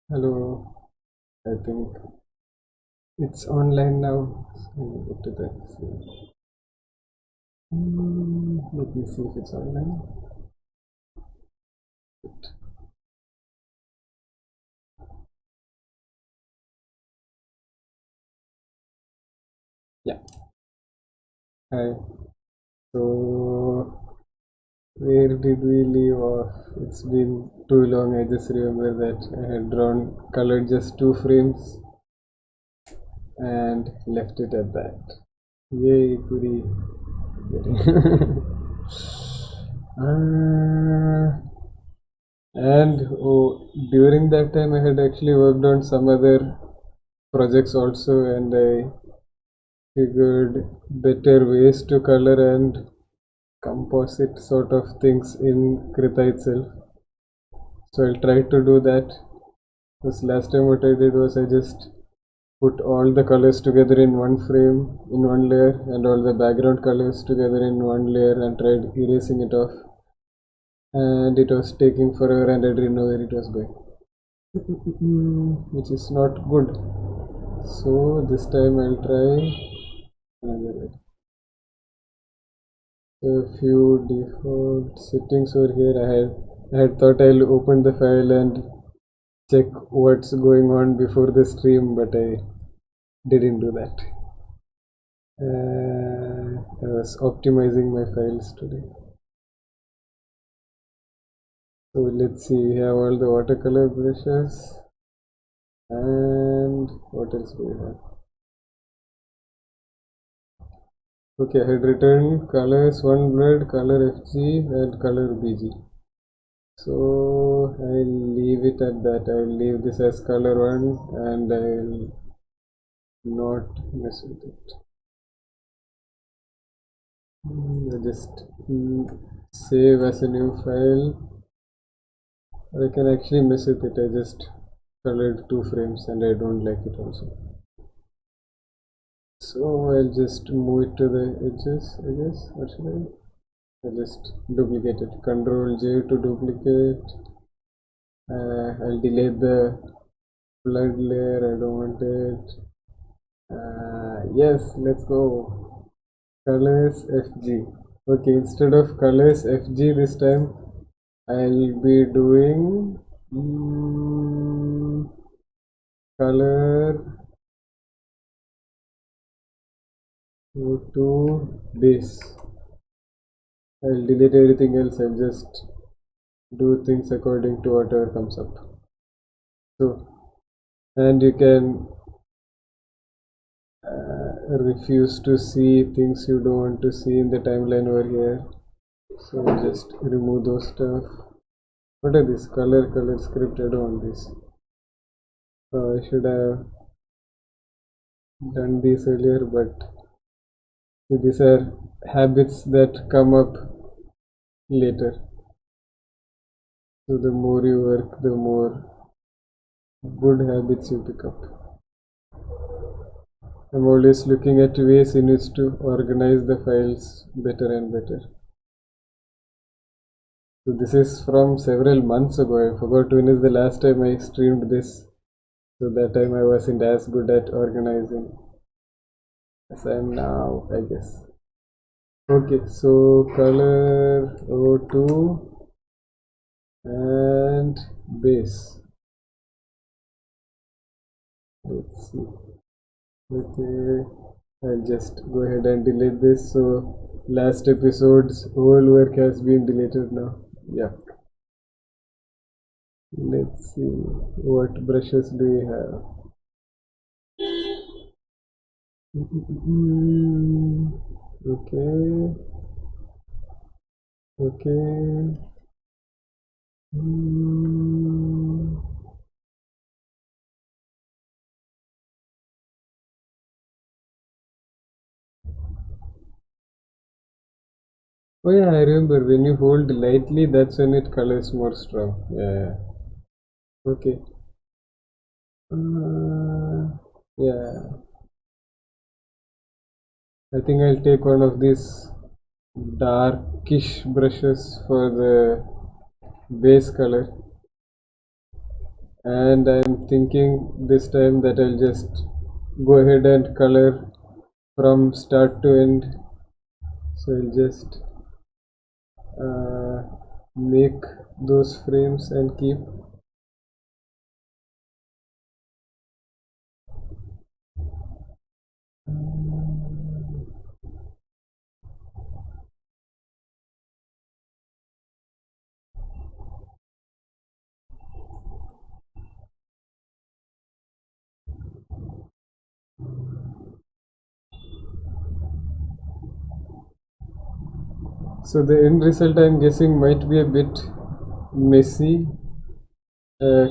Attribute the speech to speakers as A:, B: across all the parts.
A: Hello, I think it's online now. So let me go to that. Let me see if it's online. Yeah. Hi. So where did we leave off? It's been too long. I just remember that I had colored just 2 frames and left it at that. Yay, goody. uh, and during that time I had actually worked on some other projects also, and I figured better ways to color and composite sort of things in Krita itself. So I'll try to do that. Because last time what I did was I just put all the colors together in one frame, in one layer, and all the background colors together in one layer and tried erasing it off. And it was taking forever and I didn't know where it was going. Which is not good. So this time I'll try another way. A few default settings over here. I had thought I'll open the file and check what's going on before the stream, but I didn't do that. I was optimizing my files today. So let's see, we have all the watercolor brushes, and what else do we have? Okay, I had written colors 1 blood, color FG, and color BG. So I'll leave it at that. I'll leave this as color 1 and I'll not mess with it. I just save as a new file. I can actually mess with it. I just colored 2 frames and I don't like it also. So I'll just move it to the edges, I guess. What should I? I'll just duplicate it. Control J to duplicate. I'll delete the blood layer. I don't want it. Yes, let's go. Colors FG. Okay, instead of colors FG this time, I'll be doing color to base. I'll delete everything else. I'll just do things according to whatever comes up. So, and you can refuse to see things you don't want to see in the timeline over here. So just remove those stuff. What are these? Color script. I don't want this. I should have done this earlier, but these are habits that come up later. So the more you work, the more good habits you pick up. I'm always looking at ways in which to organize the files better and better. So this is from several months ago. I forgot when is the last time I streamed this. So that time I wasn't as good at organizing as I am now, I guess. Okay, so color O2 and base. Let's see. Okay, I'll just go ahead and delete this. So last episode's whole work has been deleted now. Yeah. Let's see what brushes do we have. Okay. Okay. Oh yeah, I remember when you hold lightly, that's when it colors more strong. Yeah. Okay. Yeah. I think I'll take one of these darkish brushes for the base color. and I'm thinking this time that I'll just go ahead and color from start to end. So I'll just make those frames and keep. So the end result, I'm guessing, might be a bit messy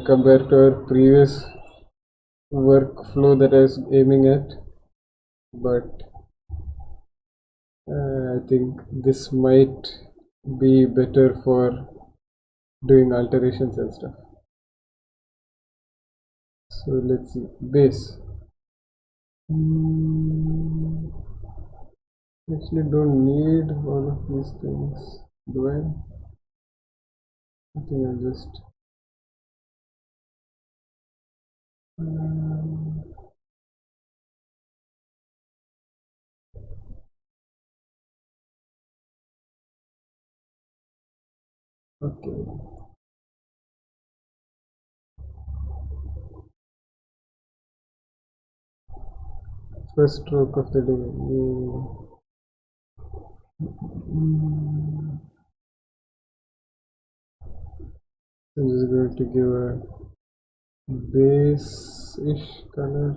A: compared to our previous workflow that I was aiming at, but I think this might be better for doing alterations and stuff. So let's see, base. Actually don't need all of these things, do I? I think I'll just okay. First stroke of the day. I'm just going to give a base-ish color.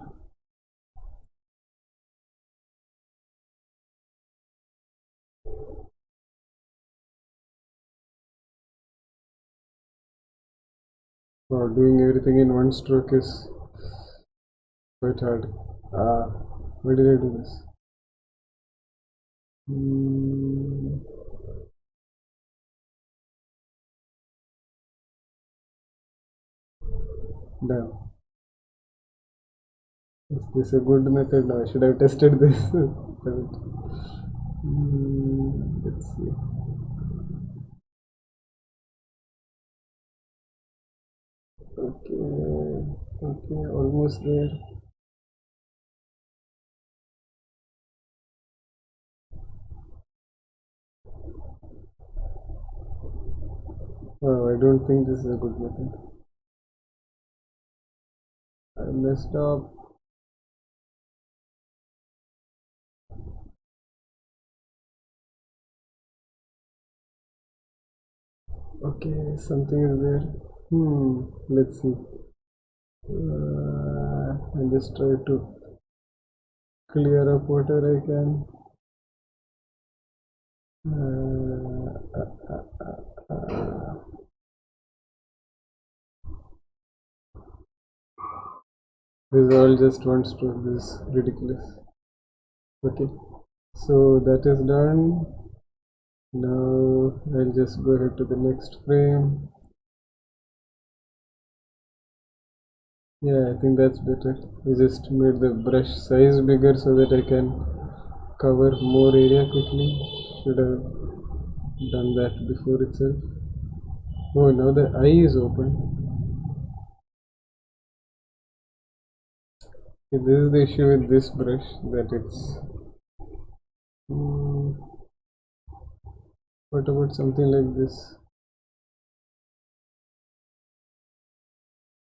A: Wow, doing everything in one stroke is quite hard. Why did I do this? Damn. Is this a good method? No, I should have tested this. Let's see. Okay, almost there. Oh, I don't think this is a good method. I messed up. Okay, something is there. Let's see. I'll just try to clear up whatever I can. This is all just one stroke. This is ridiculous. Okay, so that is done. Now I'll just go ahead to the next frame. Yeah, I think that's better. I just made the brush size bigger so that I can cover more area quickly. Should have done that before itself. Oh, now the eye is open. Okay, this is the issue with this brush, that it's what about something like this?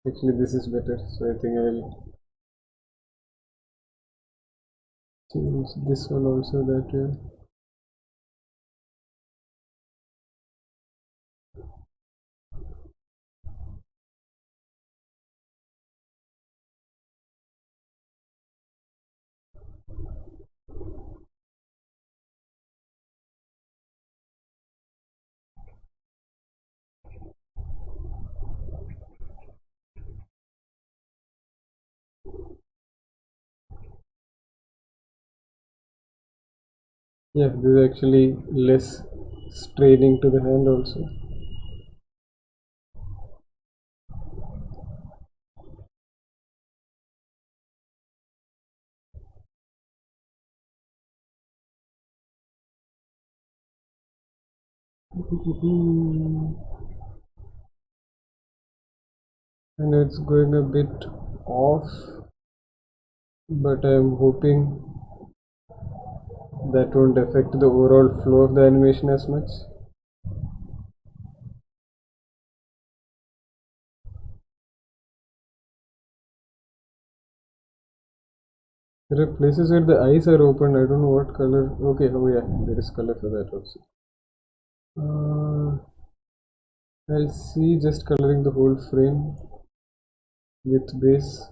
A: Actually this is better, so I think I'll change this one also that way. Yeah, this is actually less straining to the hand also. and it's going a bit off, but I'm hoping that won't affect the overall flow of the animation as much. There are places where the eyes are open. I don't know what color. Okay, oh yeah, there is color for that also. I'll see just coloring the whole frame with base.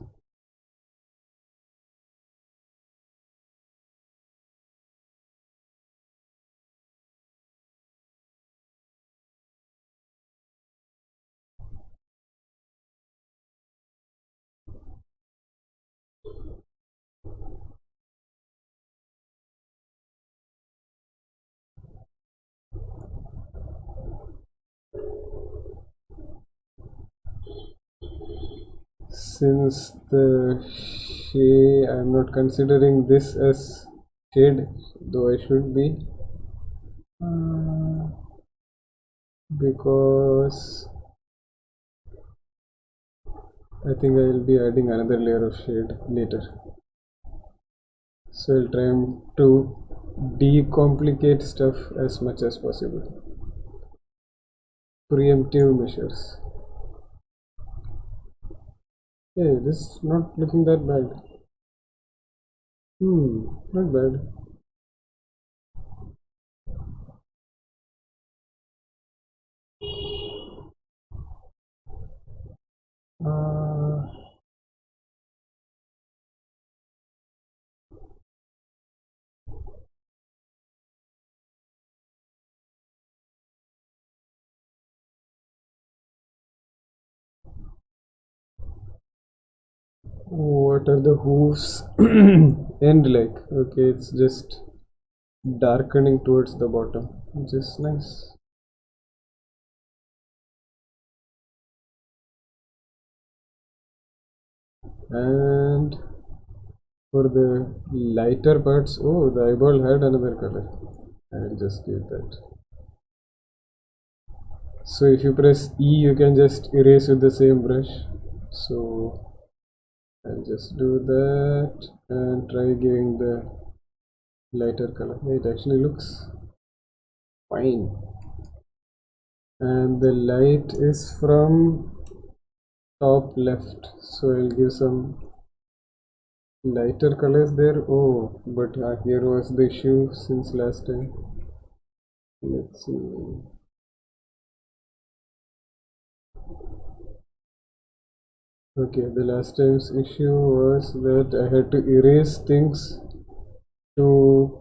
A: Since the shade, I'm not considering this as shade, though I should be, because I think I will be adding another layer of shade later. So I'll try to decomplicate stuff as much as possible. Preemptive measures. Hey, this is not looking that bad. Not bad. Uh, what are the hooves end like? Okay, it's just darkening towards the bottom, which is nice. And for the lighter parts, oh, the eyeball had another color. I'll just give that. So if you press E, you can just erase with the same brush. So I'll just do that and try giving the lighter color. It actually looks fine. And the light is from top left, so I'll give some lighter colors there. Oh, but here was the issue since last time. Let's see. Okay, the last time's issue was that I had to erase things to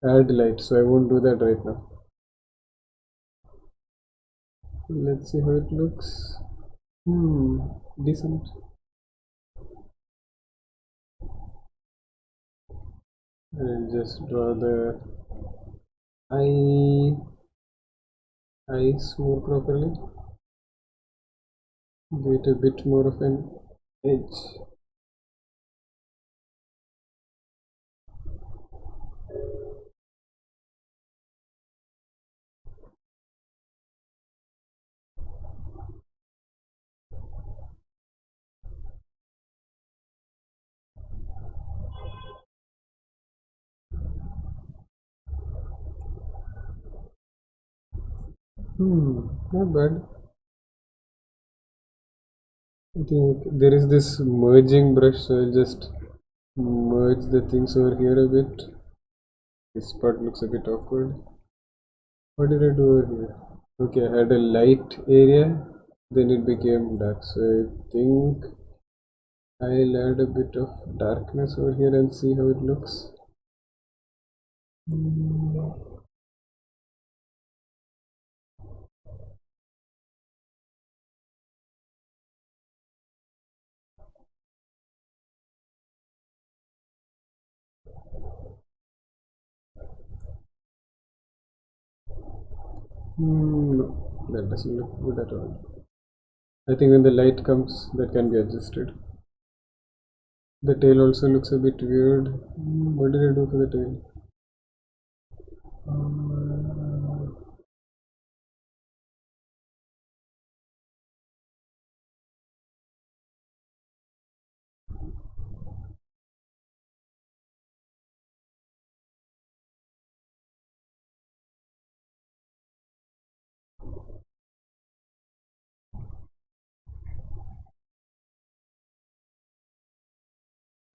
A: add light, so I won't do that right now. Let's see how it looks. Decent. I'll just draw the eyes more properly. Give it a bit more of an edge. Not bad. I think there is this merging brush, so I'll just merge the things over here a bit. This part looks a bit awkward. What did I do over here? Okay, I had a light area, then it became dark, so I think I'll add a bit of darkness over here and see how it looks. No, that doesn't look good at all. I think when the light comes, that can be adjusted. The tail also looks a bit weird. What did I do for the tail?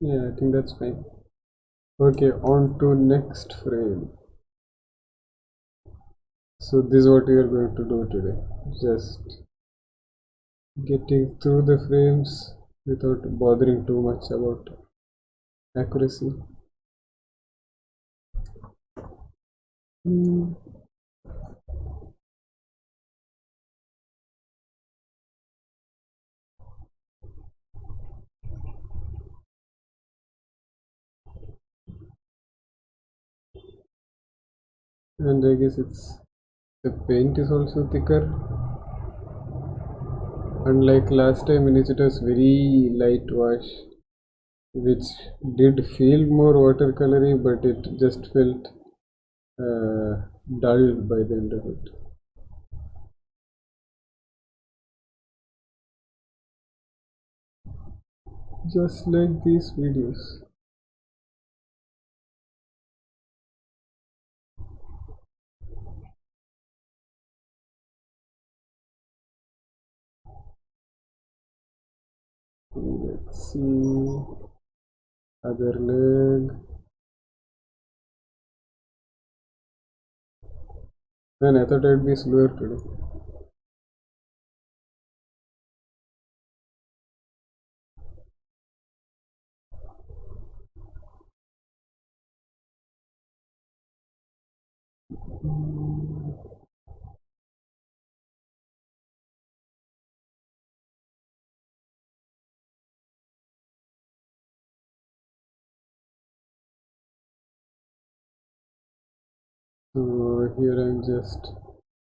A: Yeah, I think that's fine. Okay, on to next frame. So this is what we are going to do today. Just getting through the frames without bothering too much about accuracy. Mm. And I guess it's the paint is also thicker. Unlike last time when it was very light wash, which did feel more watercolory, but it just felt dulled by the end of it. Just like these videos. Let's see. Other leg. Man, I thought I'd be slower today. So here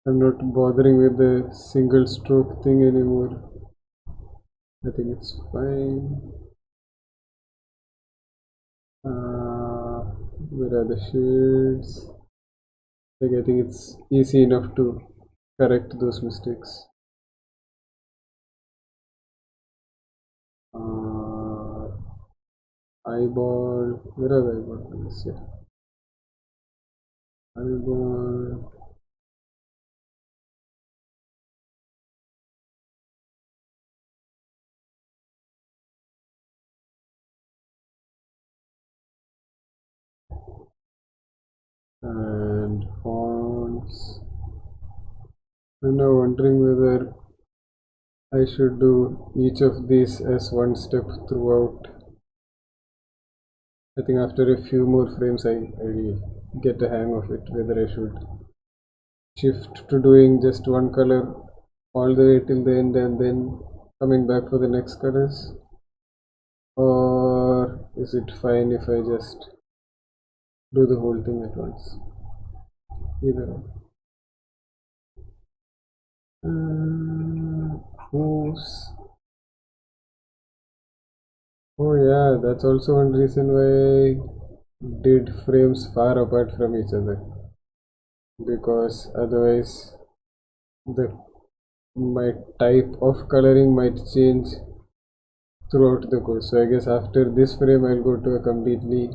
A: I'm not bothering with the single stroke thing anymore. I think it's fine. Where are the shades? Like I think it's easy enough to correct those mistakes. Eyeball. Where are the eyeballs? Yeah. Eyeball. And horns. I'm now wondering whether I should do each of these as one step throughout. I think after a few more frames I'll get a hang of it, whether I should shift to doing just one color all the way till the end and then coming back for the next colors, or is it fine if I just do the whole thing at once? Either way. Who's Oh yeah, that's also one reason why I did frames far apart from each other, because otherwise the my type of coloring might change throughout the course. So I guess after this frame I'll go to a completely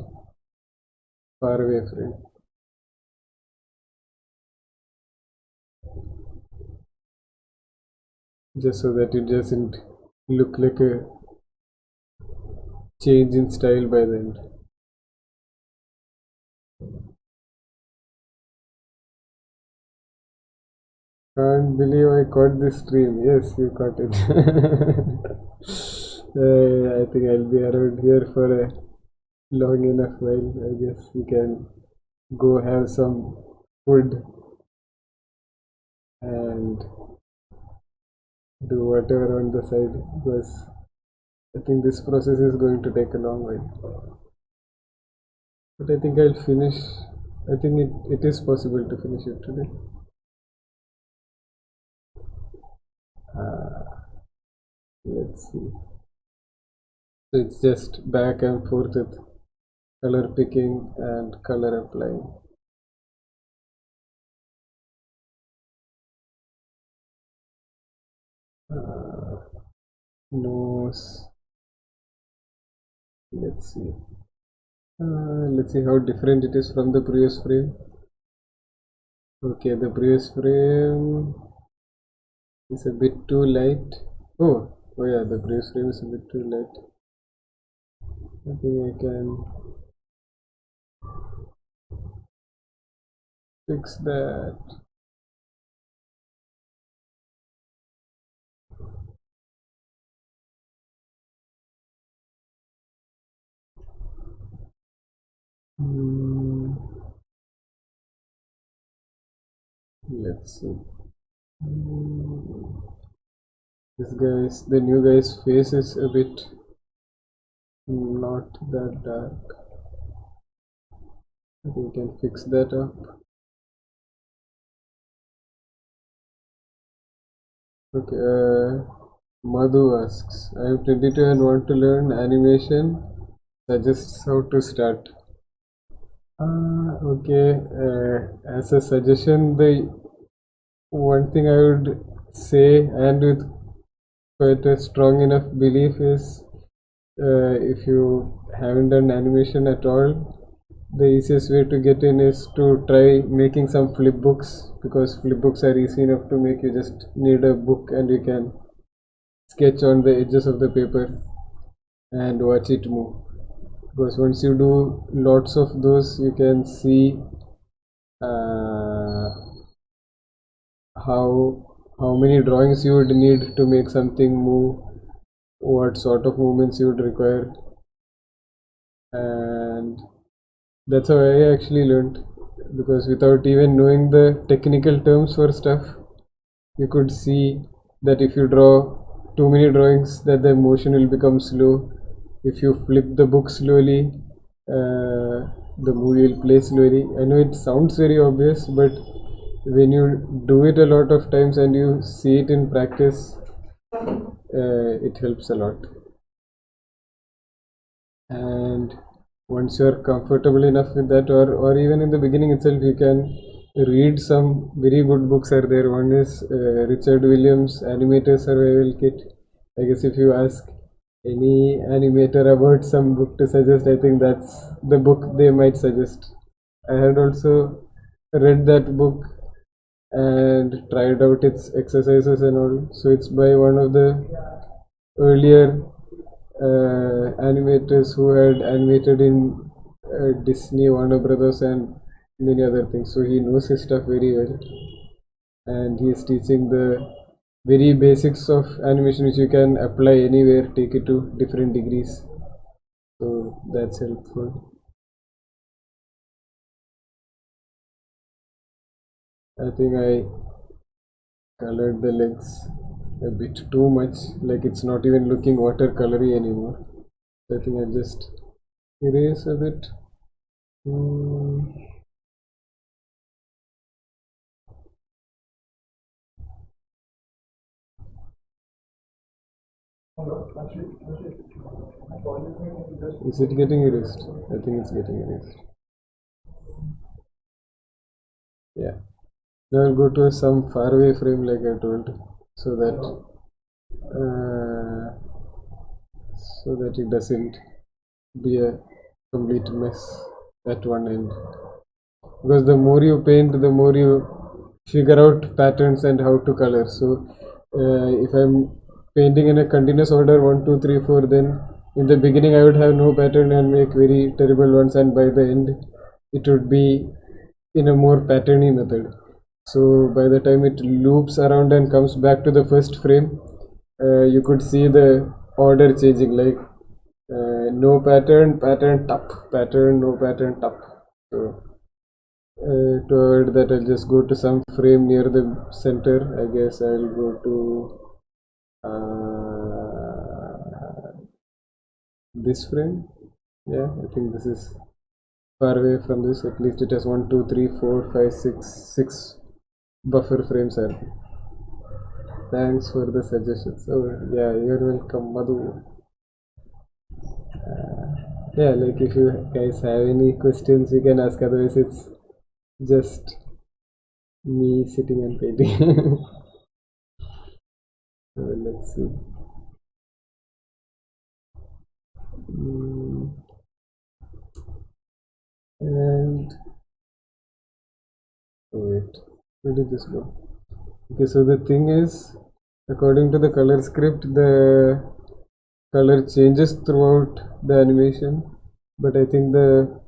A: far away frame, just so that it doesn't look like a change in style by the end. Can't believe I caught this stream. Yes, you caught it. I think I'll be around here for a long enough while. I guess we can go have some food and do whatever on the side, because I think this process is going to take a long while. But I think I'll finish. I think it is possible to finish it today. Let's see. So it's just back and forth with color picking and color applying. Nose. Let's see. Let's see how different it is from the previous frame. Okay, the previous frame is a bit too light. Oh yeah, the previous frame is a bit too light. I think I can fix that. Hmm, let's see. Hmm, the new guy's face is a bit not that dark. I think we can fix that up. Okay, Madhu asks, I am 22 and want to learn animation. Suggests how to start. Okay, as a suggestion, the one thing I would say, and with quite a strong enough belief, is if you haven't done animation at all, the easiest way to get in is to try making some flip books, because flip books are easy enough to make. You just need a book and you can sketch on the edges of the paper and watch it move. Because once you do lots of those, you can see uh, how many drawings you would need to make something move, what sort of movements you would require, and that's how I actually learned. Because without even knowing the technical terms for stuff, you could see that if you draw too many drawings, that the motion will become slow. If you flip the book slowly, the movie will play slowly. I know it sounds very obvious, but when you do it a lot of times and you see it in practice, it helps a lot. And once you're comfortable enough with that, or even in the beginning itself, you can read some very good books are there. One is Richard Williams' Animator Survival Kit. I guess if you ask any animator about some book to suggest, I think that's the book they might suggest. I had also read that book and tried out its exercises and all. So it's by one of the earlier animators who had animated in Disney, Warner Brothers, and many other things. So he knows his stuff very well, and he is teaching the very basics of animation, which you can apply anywhere, take it to different degrees. So that's helpful. I think I colored the legs a bit too much, like it's not even looking watercolory anymore. I think I just erase a bit. Is it getting erased? I think it's getting erased. Yeah. Now I'll go to some faraway frame like I told, so that uh, it doesn't be a complete mess at one end. Because the more you paint, the more you figure out patterns and how to color. So if I'm painting in a continuous order 1 2 3 4, then in the beginning I would have no pattern and make very terrible ones, and by the end it would be in a more patterny method. So by the time it loops around and comes back to the first frame, you could see the order changing, like no pattern, pattern, top, pattern, no pattern, top. So to avoid that, I'll just go to some frame near the center. I guess I'll go to this frame. Yeah, I think this is far away from this. At least it has 1 2 3 4 5 6 buffer frames are. Thanks for the suggestions. Oh yeah, you're welcome, Madhu. Yeah, like if you guys have any questions, you can ask. Otherwise, it's just me sitting and painting. So let's see. And oh wait, where did this go? Okay, so the thing is, according to the color script, the color changes throughout the animation, but I think the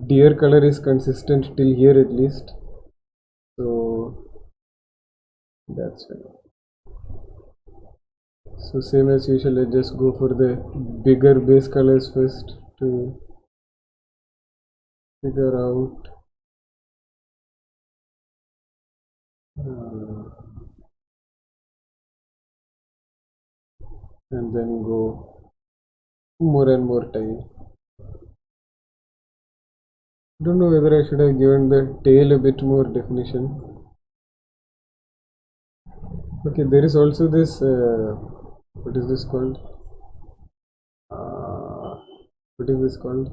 A: deer color is consistent till here at least, so that's fine. So same as usual, I just go for the bigger base colors first to figure out and then go more and more tiny. Don't know whether I should have given the tail a bit more definition. Okay, there is also this what is this called? What is this called?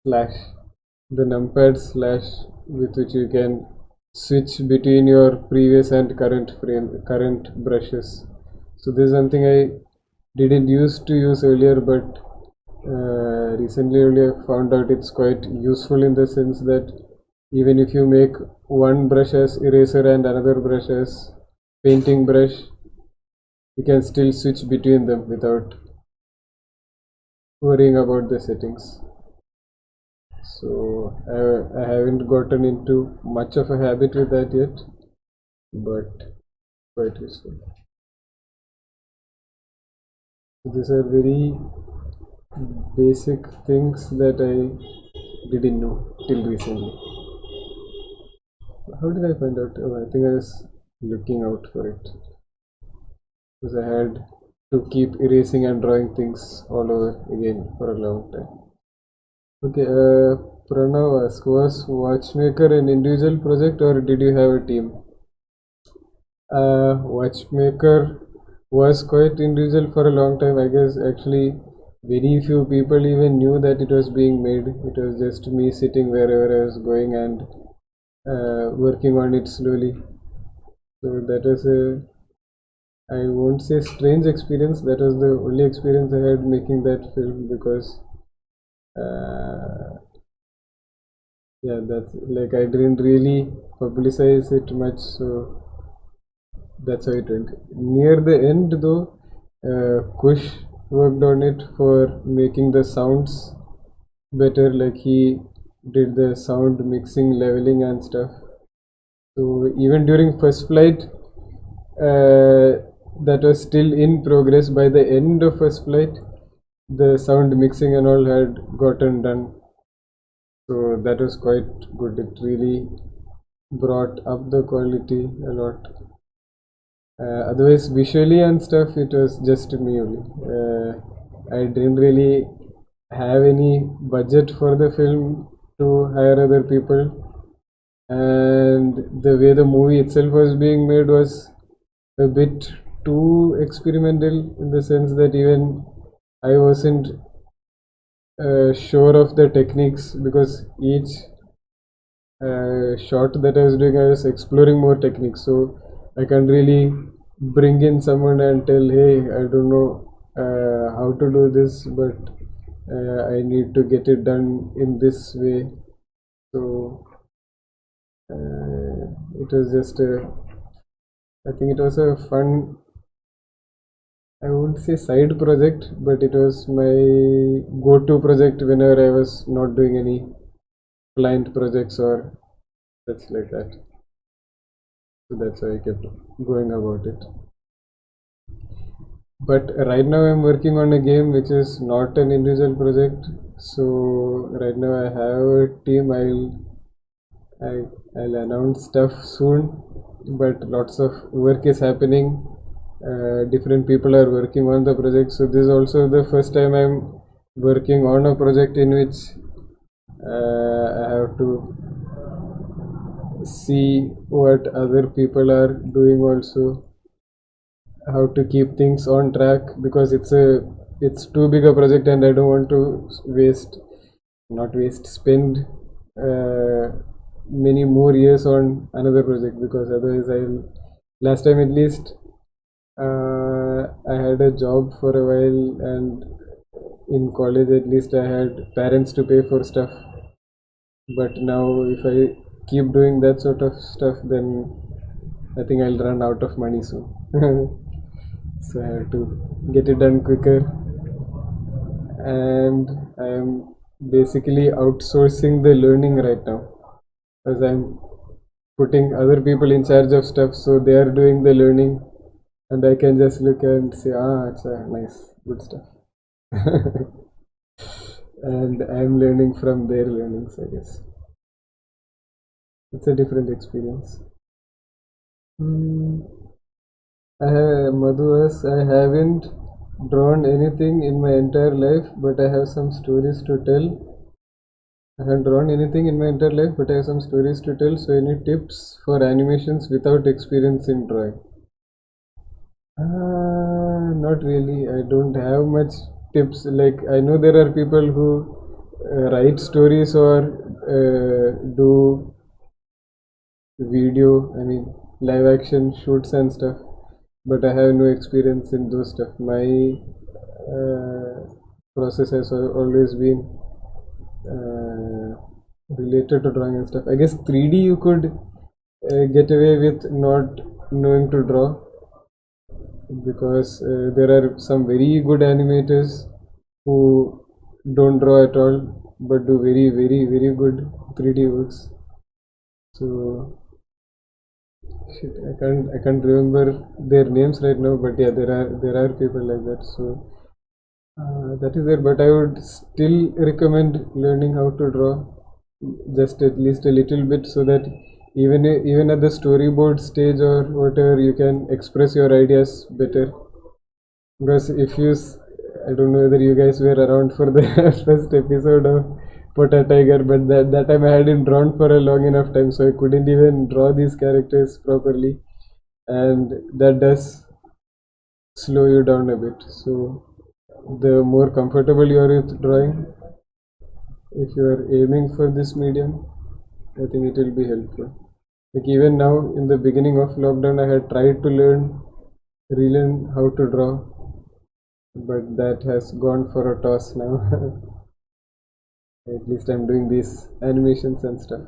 A: Slash. The numpad slash with which you can switch between your previous and current brushes. So this is something I didn't used to use earlier, but recently only I found out it's quite useful in the sense that even if you make one brush as eraser and another brush as painting brush, you can still switch between them without worrying about the settings. So I haven't gotten into much of a habit with that yet, but quite useful. These are very basic things that I didn't know till recently. How did I find out? Oh, I think I was looking out for it because I had to keep erasing and drawing things all over again for a long time. Okay, Pranav asked, was Watchmaker an individual project or did you have a team? Watchmaker was quite individual for a long time. I guess actually very few people even knew that it was being made. It was just me sitting wherever I was going and working on it slowly. So that was a, I won't say strange experience, that was the only experience I had making that film because yeah, that's like I didn't really publicize it much, so that's how it went. Near the end though, Kush worked on it for making the sounds better, like he did the sound mixing, leveling and stuff. So even during first flight, that was still in progress. By the end of first flight, the sound mixing and all had gotten done, so that was quite good. It really brought up the quality a lot. Otherwise visually and stuff, it was just me only. I didn't really have any budget for the film to hire other people, and the way the movie itself was being made was a bit too experimental in the sense that even I wasn't sure of the techniques, because each shot that I was doing, I was exploring more techniques, so I can't really bring in someone and tell, hey, I don't know how to do this, but I need to get it done in this way. So it was just I think it was a fun, I wouldn't say side project, but it was my go-to project whenever I was not doing any client projects or such like that. So that's why I kept going about it. But right now I'm working on a game which is not an individual project. So right now I have a team. I'll announce stuff soon, but lots of work is happening. Different people are working on the project. So this is also the first time I'm working on a project in which I have to see what other people are doing, also how to keep things on track, because it's too big a project and I don't want to spend many more years on another project, because otherwise last time at least I had a job for a while, and in college at least I had parents to pay for stuff, but now if I keep doing that sort of stuff, then I think I'll run out of money soon. so I have to get it done quicker, and I am basically outsourcing the learning right now, as I'm putting other people in charge of stuff, so they are doing the learning, and I can just look and say, it's nice, good stuff. And I'm learning from their learnings, I guess. It's a different experience. I haven't drawn anything in my entire life, but I have some stories to tell. I haven't drawn anything in my entire life, but I have some stories to tell. So, any tips for animations without experience in drawing? Not really. I don't have much tips. Like, I know there are people who write stories or do video, I mean, live action shoots and stuff, but I have no experience in those stuff. My process has always been related to drawing and stuff. I guess 3D you could get away with not knowing to draw, because there are some very good animators who don't draw at all but do very very good 3D works. So shit, I can't remember their names right now, but yeah, there are people like that. So that is there, but I would still recommend learning how to draw, just at least a little bit, so that even at the storyboard stage or whatever, you can express your ideas better. Because I don't know whether you guys were around for the first episode of Potatiger, but that time I hadn't drawn for a long enough time, so I couldn't even draw these characters properly, and that does slow you down a bit. So the more comfortable you are with drawing, if you are aiming for this medium, I think it will be helpful. Like even now, in the beginning of lockdown, I had tried to relearn how to draw, but that has gone for a toss now. At least I'm doing these animations and stuff.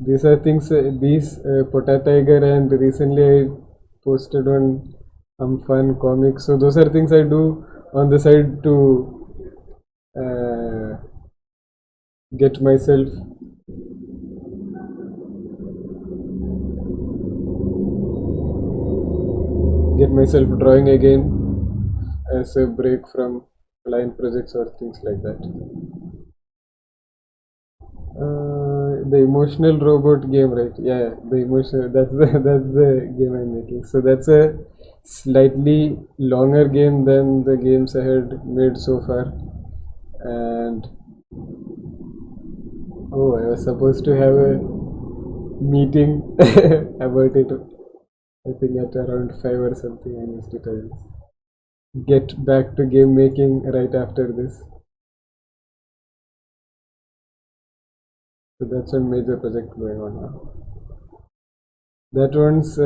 A: These are things, Potatiger, and recently I posted on Fun Comics. So those are things I do on the side to get myself drawing again, as a break from line projects or things like that. The emotional robot game, right? Yeah, the emotional. That's the game I'm making. So that's a slightly longer game than the games I had made so far. And I was supposed to have a meeting about it. I think at around 5 or something. I missed it. I'll get back to game making right after this. So that's one major project going on now. That one's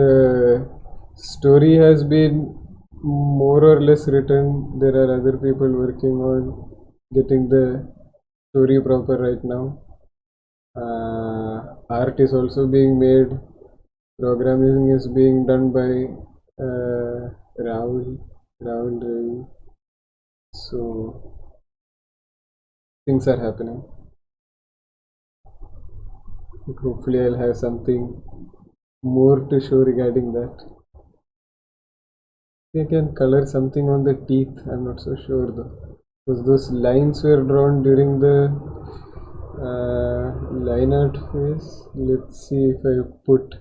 A: story has been more or less written. There are other people working on getting the story proper right now. Art is also being made. Programming is being done by Rahul Ravi. So things are happening. Hopefully I'll have something more to show regarding that. I can color something on the teeth, I'm not so sure though, because those lines were drawn during the line art phase. Let's see if I put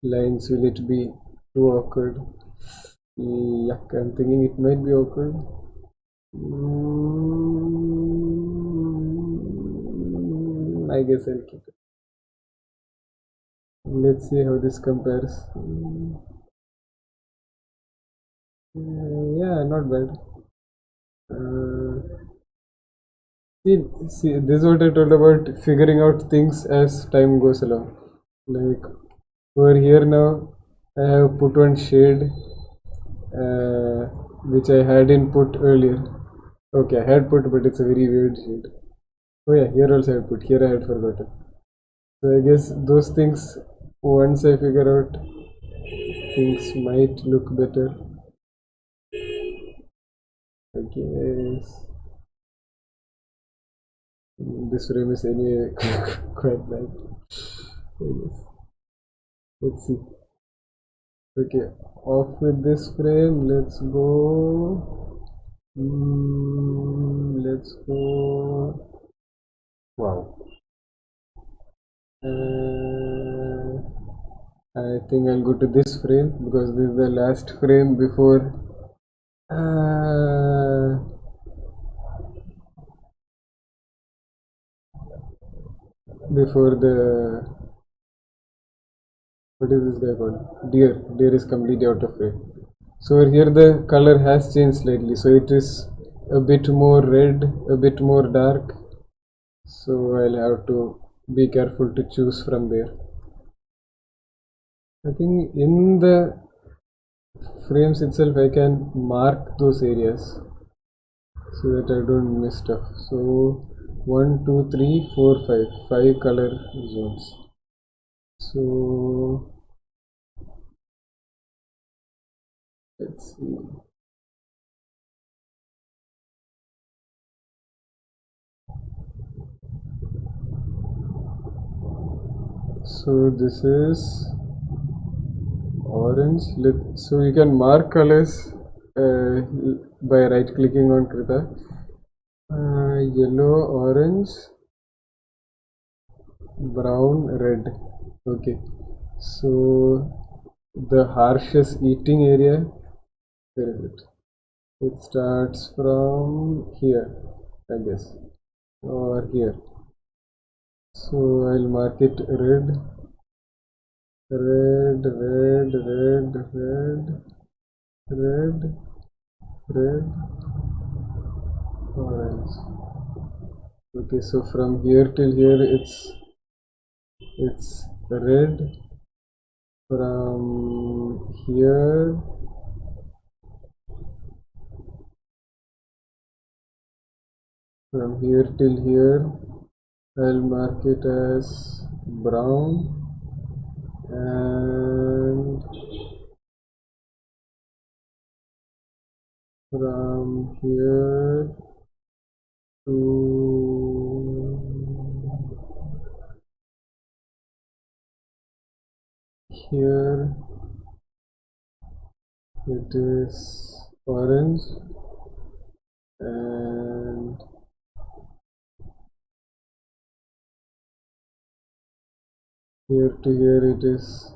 A: lines, will it be too awkward? Yuck, I'm thinking it might be awkward. I guess I'll keep it. Let's see how this compares. Yeah, not bad. See, this is what I told about figuring out things as time goes along. Like over here now, I have put one shade which I hadn't put earlier. Okay, I had put, but it's a very weird shade. Oh yeah, here also I had put. Here I had forgotten. So I guess those things, once I figure out, things might look better. I guess this frame is anyway quite bad. I guess. Let's see. Okay, off with this frame. Let's go. Let's go. Wow. I think I'll go to this frame because this is the last frame before the what is this guy called? Deer is completely out of frame. So here the color has changed slightly, so it is a bit more red, a bit more dark. So I'll have to be careful to choose from there. I think in the frames itself I can mark those areas so that I don't miss stuff. So 1, 2, 3, 4, 5 color zones. So let's see. So this is orange. So you can mark colors by right clicking on Krita. Yellow, orange, brown, red. Okay, so the harshest eating area, where is it? It starts from here, I guess, or here. So I'll mark it red, red, red, red, red, red, red, orange. Okay, so from here till here it's red. From here till here I'll mark it as brown, and from here to here it is orange, and here to here it is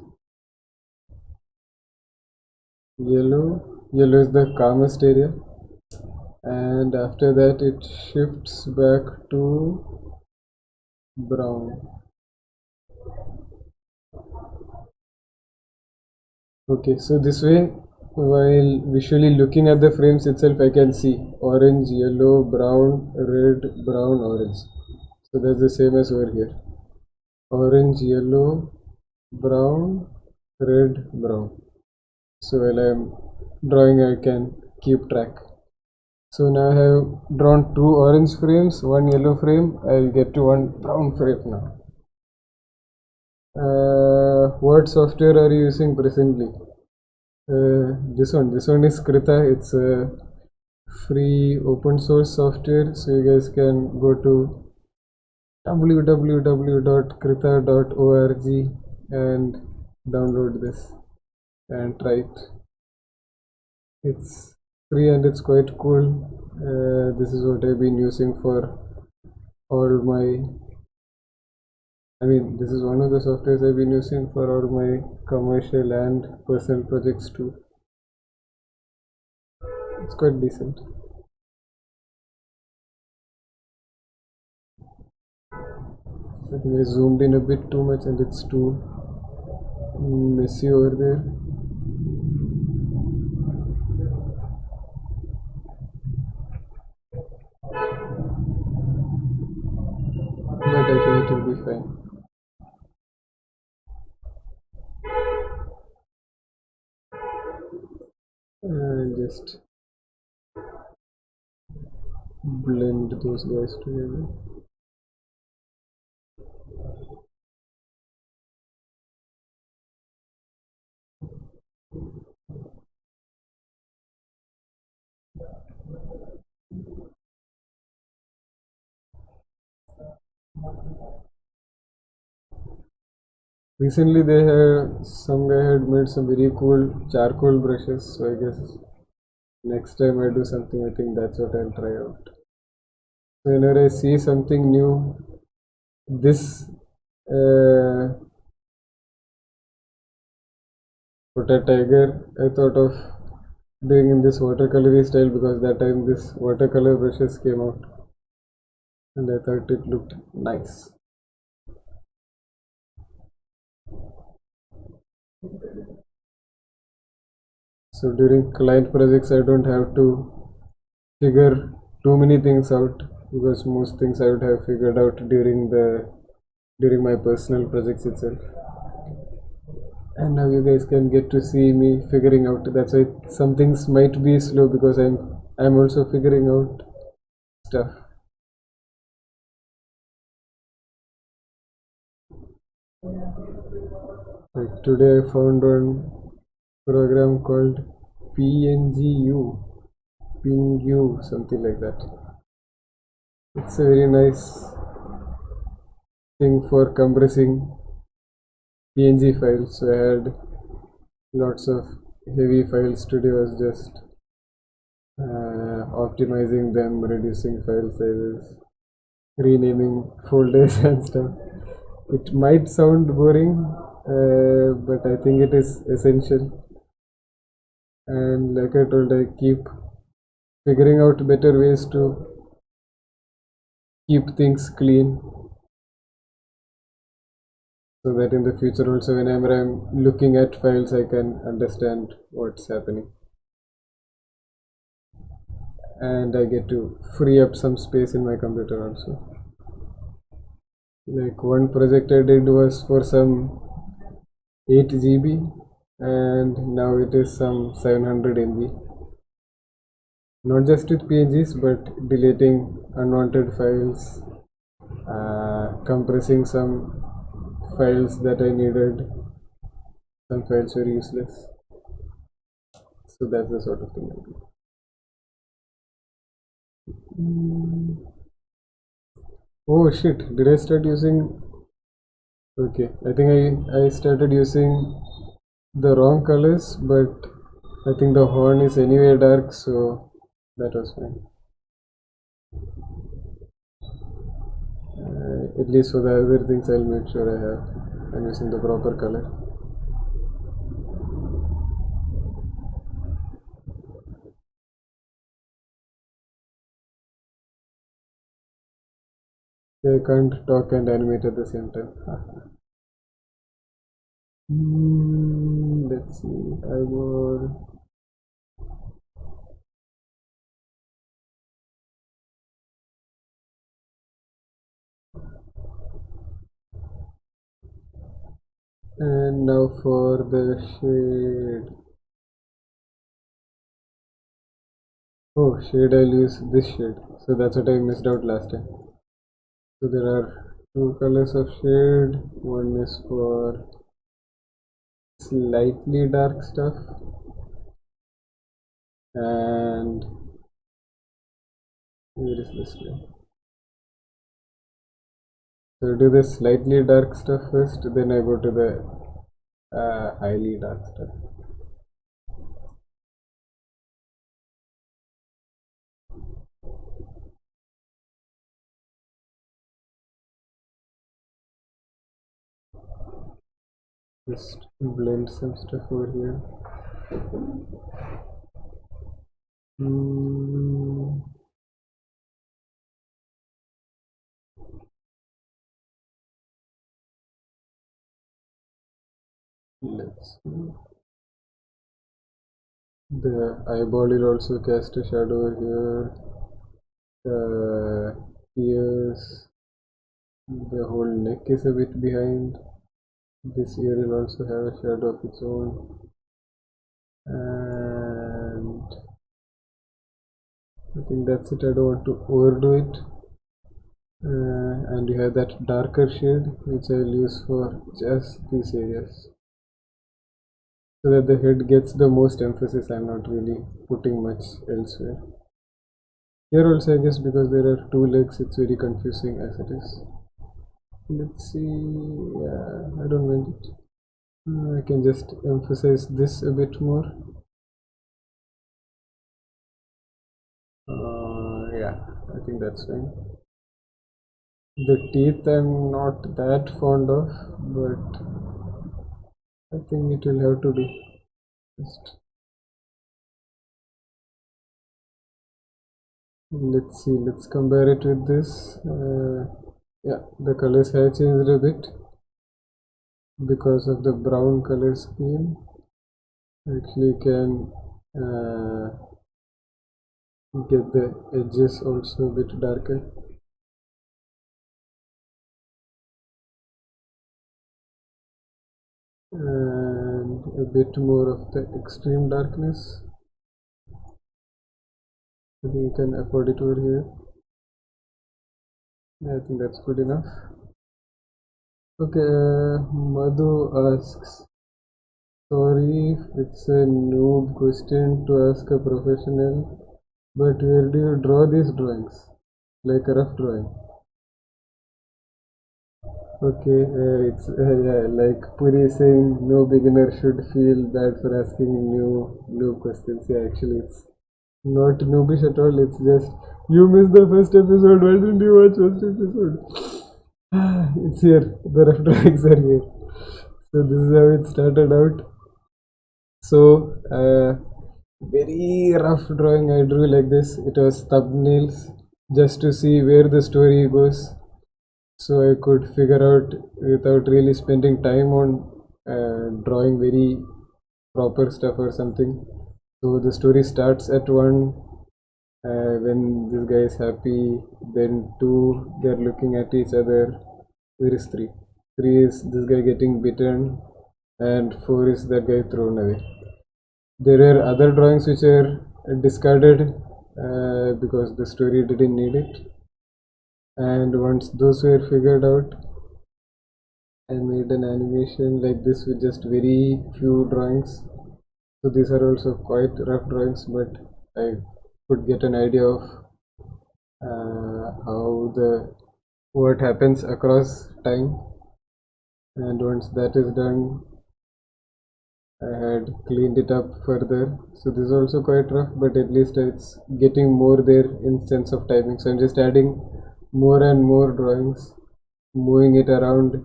A: yellow. Yellow is the calmest area, and after that it shifts back to brown. Okay, so this way, while visually looking at the frames itself, I can see orange, yellow, brown, red, brown, orange. So that's the same as over here. Orange, yellow, brown, red, brown. So while I'm drawing, I can keep track. So now I have drawn 2 orange frames, 1 yellow frame. I'll get to 1 brown frame now. What software are you using presently? This one is Krita. It's a free open source software, so you guys can go to www.krita.org and download this and try it. It's free and it's quite cool. This is what I've been using for all my this is one of the softwares I've been using for all my commercial and personal projects too. It's quite decent. I think I zoomed in a bit too much and it's too messy over there. But I think it will be fine. Just blend those guys together. Recently, some guy had made some very cool charcoal brushes. So I guess next time I do something, I think that's what I'll try out. So whenever I see something new, this Potatiger, I thought of doing in this watercolory style because that time this watercolor brushes came out, and I thought it looked nice. So during client projects, I don't have to figure too many things out because most things I would have figured out during my personal projects itself. And now you guys can get to see me figuring out. That's why some things might be slow because I'm also figuring out stuff. Like today I found one program called PNGU, PNGU, something like that. It's a very nice thing for compressing PNG files. So I had lots of heavy files. Today was just optimizing them, reducing file sizes, renaming folders and stuff. It might sound boring, but I think it is essential. And like I told, I keep figuring out better ways to keep things clean so that in the future also whenever I'm looking at files I can understand what's happening. And I get to free up some space in my computer also. Like one project I did was for some 8 GB and now it is some 700 MB. Not just with PNGs but deleting unwanted files, compressing some files that I needed, some files were useless. So that's the sort of thing I do. Oh shit, did I start using? Okay, I think I started using the wrong colors, but I think the horn is anyway dark, so that was fine. At least for the other things, I'll make sure I'm using the proper color. I can't talk and animate at the same time. Let's see. I will. And now for the shade. Oh, shade, I'll use this shade. So that's what I missed out last time. So there are two colors of shade. One is for slightly dark stuff, and where is this one? So I do the slightly dark stuff first, then I go to the highly dark stuff. Just blend some stuff over here. Let's see. The eyeball will also cast a shadow here. The ears, the whole neck is a bit behind. This ear will also have a shadow of its own. And I think that's it. I don't want to overdo it. And you have that darker shade which I will use for just these areas. so that the head gets the most emphasis. I'm not really putting much elsewhere. Here also, I guess, because there are two legs, it's very confusing as it is. Let's see. Yeah, I don't mind it. I can just emphasize this a bit more. Yeah, I think that's fine. The teeth I'm not that fond of, but I think it will have to do. Just let's see, let's compare it with this. Yeah, the colors have changed a bit because of the brown color scheme. Actually can get the edges also a bit darker. And a bit more of the extreme darkness. I think you can afford it over here. I think that's good enough. Okay, Madhu asks, sorry if it's a noob question to ask a professional, but where do you draw these drawings? Like a rough drawing? Okay, it's yeah, like Puri is saying, no beginner should feel bad for asking new noob questions. Yeah, actually, it's not noobish at all. It's just you missed the first episode. Why didn't you watch first episode? It's here. The rough drawings are here. So this is how it started out. So very rough drawing I drew like this. It was thumbnails just to see where the story goes, so I could figure out without really spending time on drawing very proper stuff or something. So the story starts at one, when this guy is happy, then two, they're looking at each other. Where is three? Three is this guy getting bitten, and four is that guy thrown away. There were other drawings which are discarded because the story didn't need it, and once those were figured out, I made an animation like this with just very few drawings. So these are also quite rough drawings, but I could get an idea of how what happens across time, and once that is done, I had cleaned it up further. So this is also quite rough, but at least it's getting more there in sense of timing. So I'm just adding more and more drawings, moving it around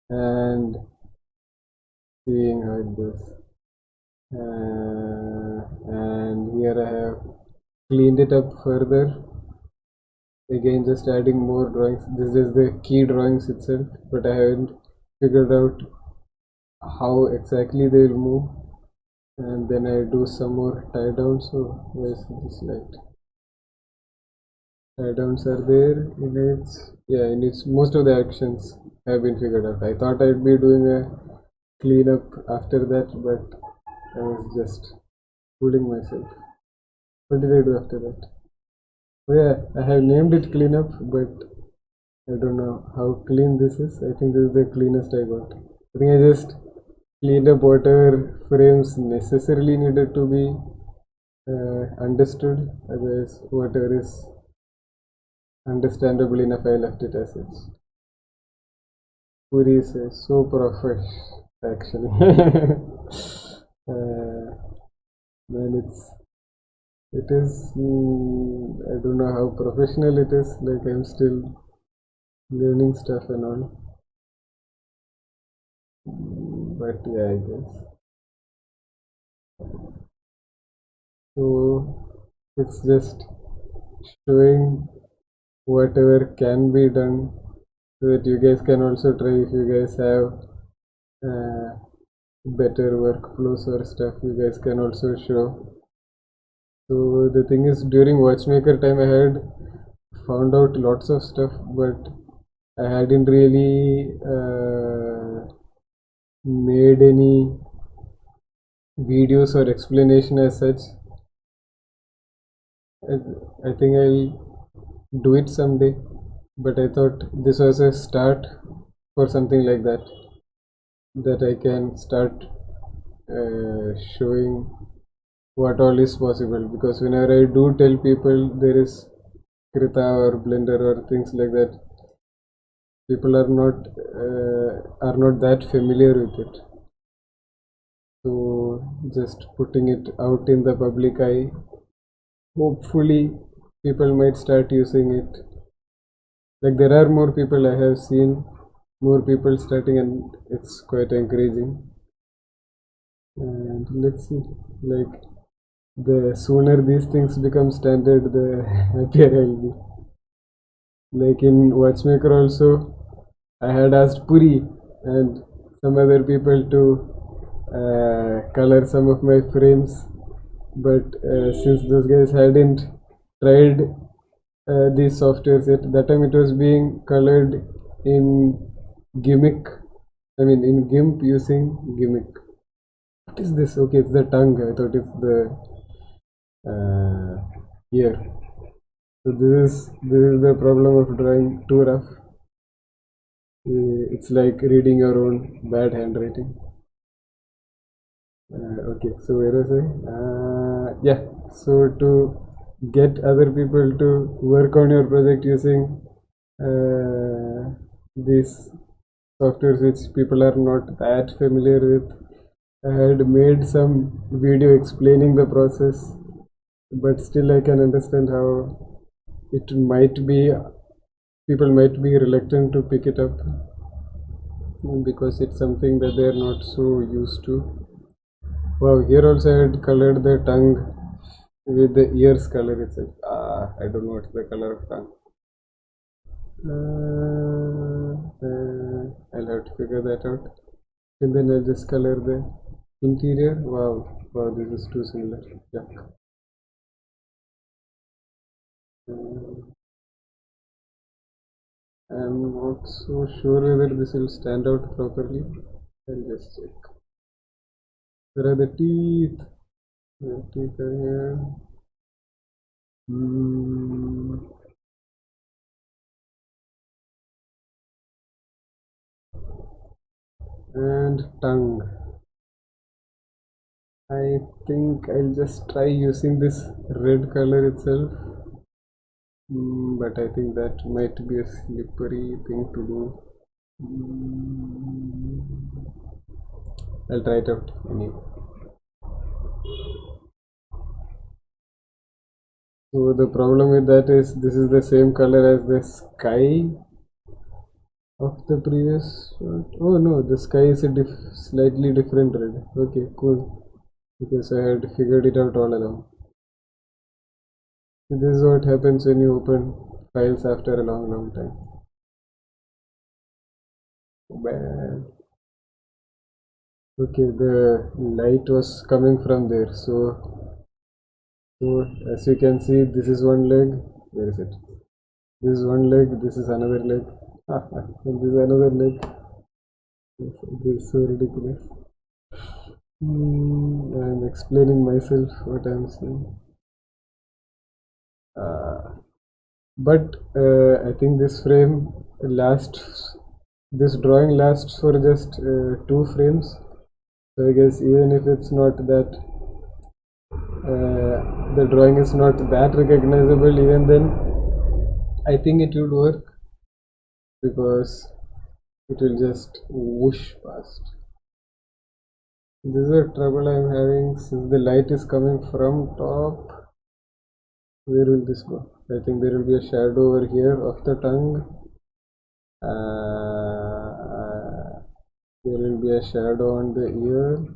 A: and seeing how it goes. And here I have cleaned it up further. Again, just adding more drawings. This is the key drawings itself, but I haven't figured out how exactly they will move. And then I do some more tie downs. So where's this light? Tie downs are there in its, yeah, in its most of the actions have been figured out. I thought I'd be doing a cleanup after that, but I was just fooling myself. What did I do after that? Oh yeah, I have named it cleanup, but I don't know how clean this is. I think this is the cleanest I got. I think I just cleaned up whatever frames necessarily needed to be understood. Otherwise, whatever is understandable enough, I left it as is. Puri is so profesh, actually. Man, it is. I don't know how professional it is. Like I'm still learning stuff and all. But yeah, I guess. So it's just showing whatever can be done, so that you guys can also try if you guys have better workflows or stuff, you guys can also show. So the thing is, during watchmaker time I had found out lots of stuff, but I hadn't really made any videos or explanation as such. I think I'll do it someday, but I thought this was a start for something like that I can start showing what all is possible, because whenever I do tell people there is Krita or Blender or things like that, people are not that familiar with it. So just putting it out in the public eye, hopefully people might start using it. Like there are more people, I have seen more people starting, and it's quite encouraging. And let's see, like the sooner these things become standard, the happier I'll be. Like in Watchmaker also, I had asked Puri and some other people to color some of my frames, but since those guys hadn't tried these softwares yet, that time it was being colored in gimmick, I mean in GIMP using gimmick. What is this? Okay, it's the tongue. I thought it's the ear. So this is the problem of drawing too rough. It's like reading your own bad handwriting. Okay, so where was I? Yeah, so to get other people to work on your project using these softwares which people are not that familiar with, I had made some video explaining the process, but still I can understand how it might be, people might be reluctant to pick it up because it's something that they are not so used to. Wow, here also I had colored the tongue with the ears color itself. I don't know what's the color of tongue. I'll have to figure that out. And then I'll just color the interior. Wow, this is too similar. Yeah. I'm not so sure whether this will stand out properly. I'll just check. Where are the teeth? The teeth are here. And tongue. I think I'll just try using this red color itself. But I think that might be a slippery thing to do. I'll try it out anyway. So the problem with that is this is the same color as the sky of the previous shot. Oh no, the sky is a slightly different red. Okay, cool. Okay, so I had figured it out all along. This is what happens when you open files after a long time. Bad. Okay, the light was coming from there, so as you can see, this is one leg. Where is it? This is one leg, this is another leg, and this is another leg. This is so ridiculous. I'm explaining myself what I'm saying. But I think this frame lasts, this drawing lasts for just 2 frames. So I guess even if it's not that, the drawing is not that recognizable, even then I think it would work because it will just whoosh past. This is a trouble I'm having since the light is coming from top. Where will this go? I think there will be a shadow over here of the tongue. There will be a shadow on the ear.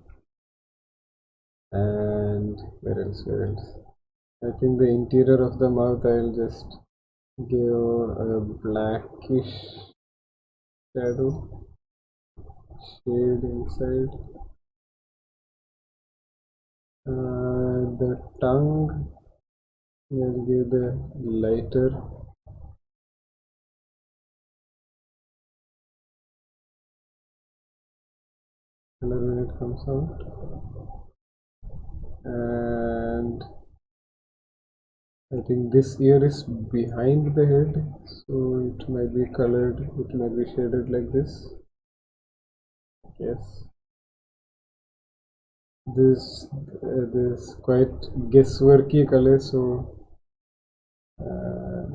A: And where else? I think the interior of the mouth I'll just give a blackish shadow shade inside. The tongue, I'll give the lighter color when it comes out. And I think this ear is behind the head, so it might be colored, it might be shaded like this. Yes. this quite guessworky color, so uh,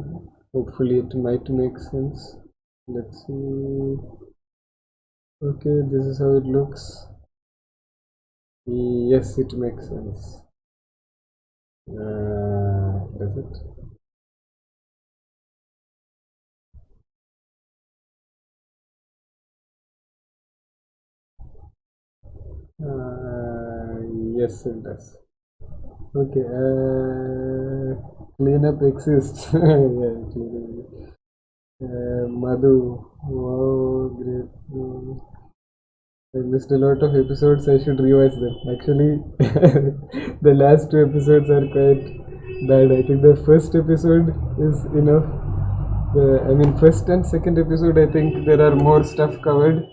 A: hopefully it might make sense. Let's see. Okay, this is how it looks. Yes, it makes sense. Does it? Yes, it does. Okay, cleanup exists. Yeah, cleanup. Madhu, wow, great. I missed a lot of episodes. I should rewatch them. Actually, the last two episodes are quite bad. I think the first episode is enough. I mean, first and second episode, I think there are more stuff covered.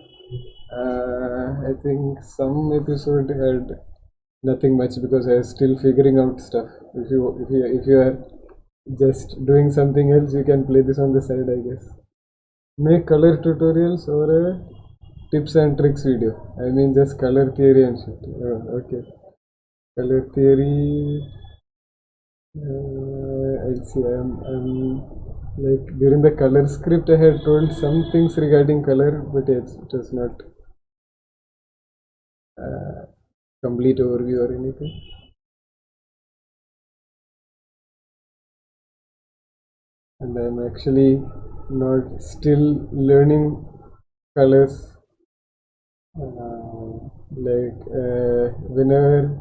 A: I think some episode had nothing much because I was still figuring out stuff. If you are just doing something else, you can play this on the side, I guess. Make color tutorials or a tips and tricks video. I mean, just color theory and shit. Oh, okay. Color theory. I'll see. I'm like during the color script, I had told some things regarding color, but yes, it was not complete overview or anything. And I'm actually not still learning colors. Whenever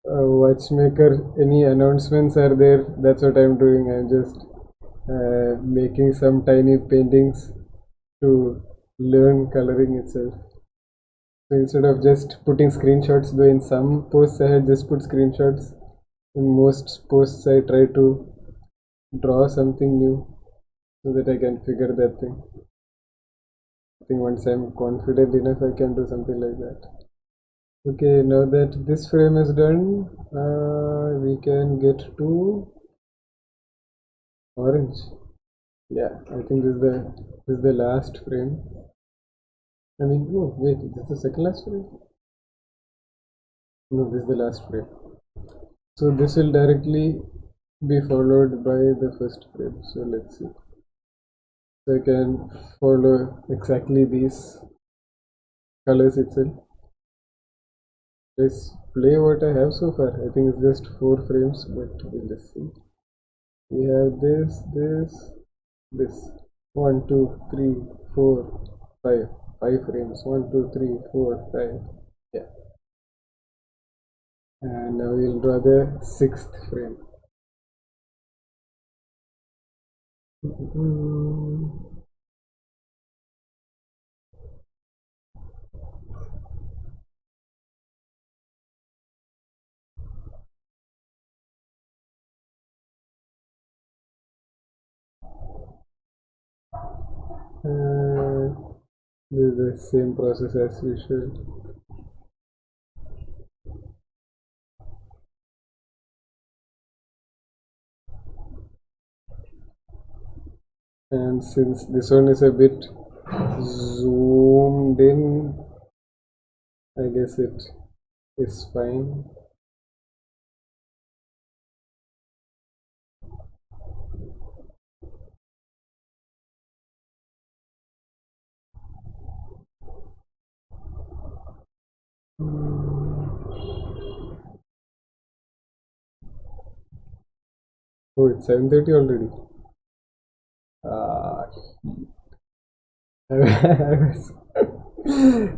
A: watchmaker any announcements are there, that's what I'm doing. I'm just making some tiny paintings to learn coloring itself. So instead of just putting screenshots, though in some posts I had just put screenshots, in most posts I try to draw something new so that I can figure that thing. I think once I'm confident enough, I can do something like that. Okay, now that this frame is done, we can get to orange. Yeah, I think this is the last frame. I mean, oh wait, this is the second last frame? No, this is the last frame. So this will directly be followed by the first frame. So let's see. So I can follow exactly these colors itself. Let's play what I have so far. I think it's just 4 frames, but we'll just see. We have this. 1, 2, 3, 4, 5. 5 frames. 1, 2, 3, 4, 5. Yeah. And now we'll draw the 6th frame. This is the same process as usual. And since this one is a bit zoomed in, I guess it is fine. Oh, it's 7:30 already. Ah, I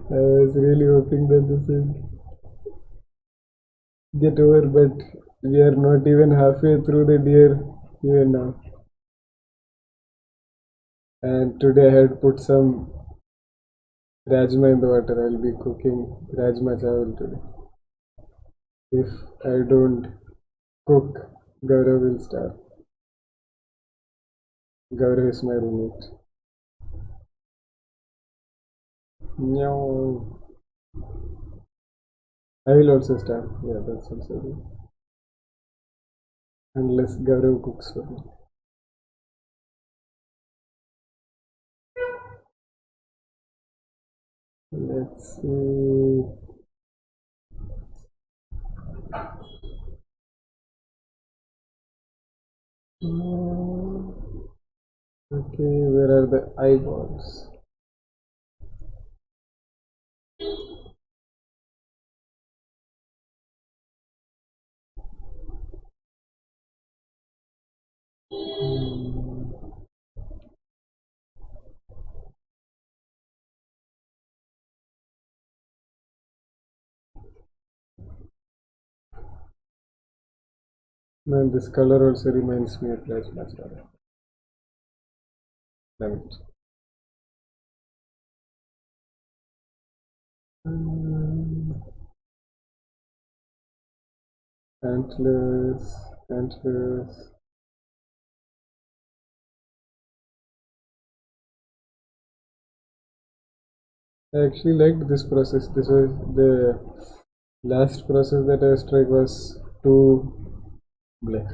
A: was really hoping that this would get over, but we are not even halfway through the year even now. And today I had put some rajma in the water. I'll be cooking rajma chawal today. If I don't cook, Gaurav will starve. Gaurav is my roommate. Meow. I will also starve. Yeah, that's also good. Unless Gaurav cooks for me. Let's see. Okay, where are the eyeballs? Man, this color also reminds me of plasma star. Damn it. Antlers, antlers. I actually liked this process. This was the last process that I tried was too black.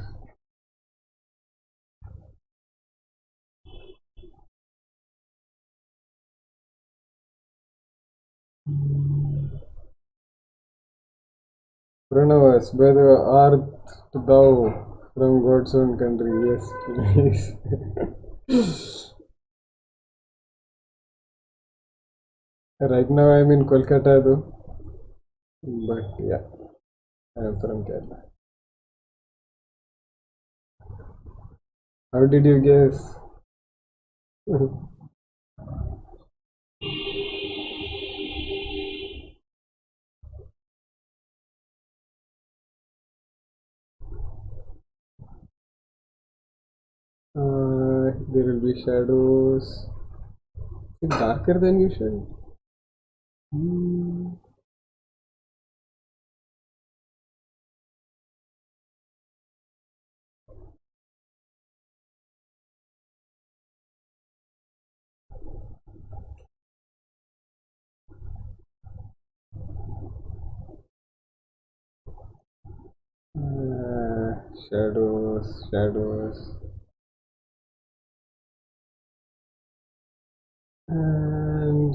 A: Pranavas, by the art thou from God's own country. Yes, please. Right now I'm in Kolkata though, but yeah, I'm from Kerala. How did you guess? There will be shadows. Is it darker than usual? Hmm. Shadows, shadows. And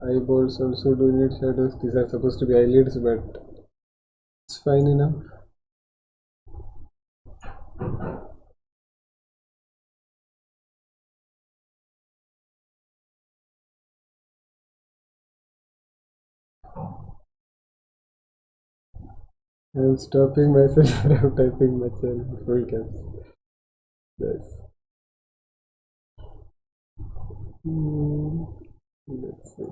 A: eyeballs also do need shadows. These are supposed to be eyelids, but it's fine enough. I'm stopping myself from typing much in full caps. Yes. Let's see.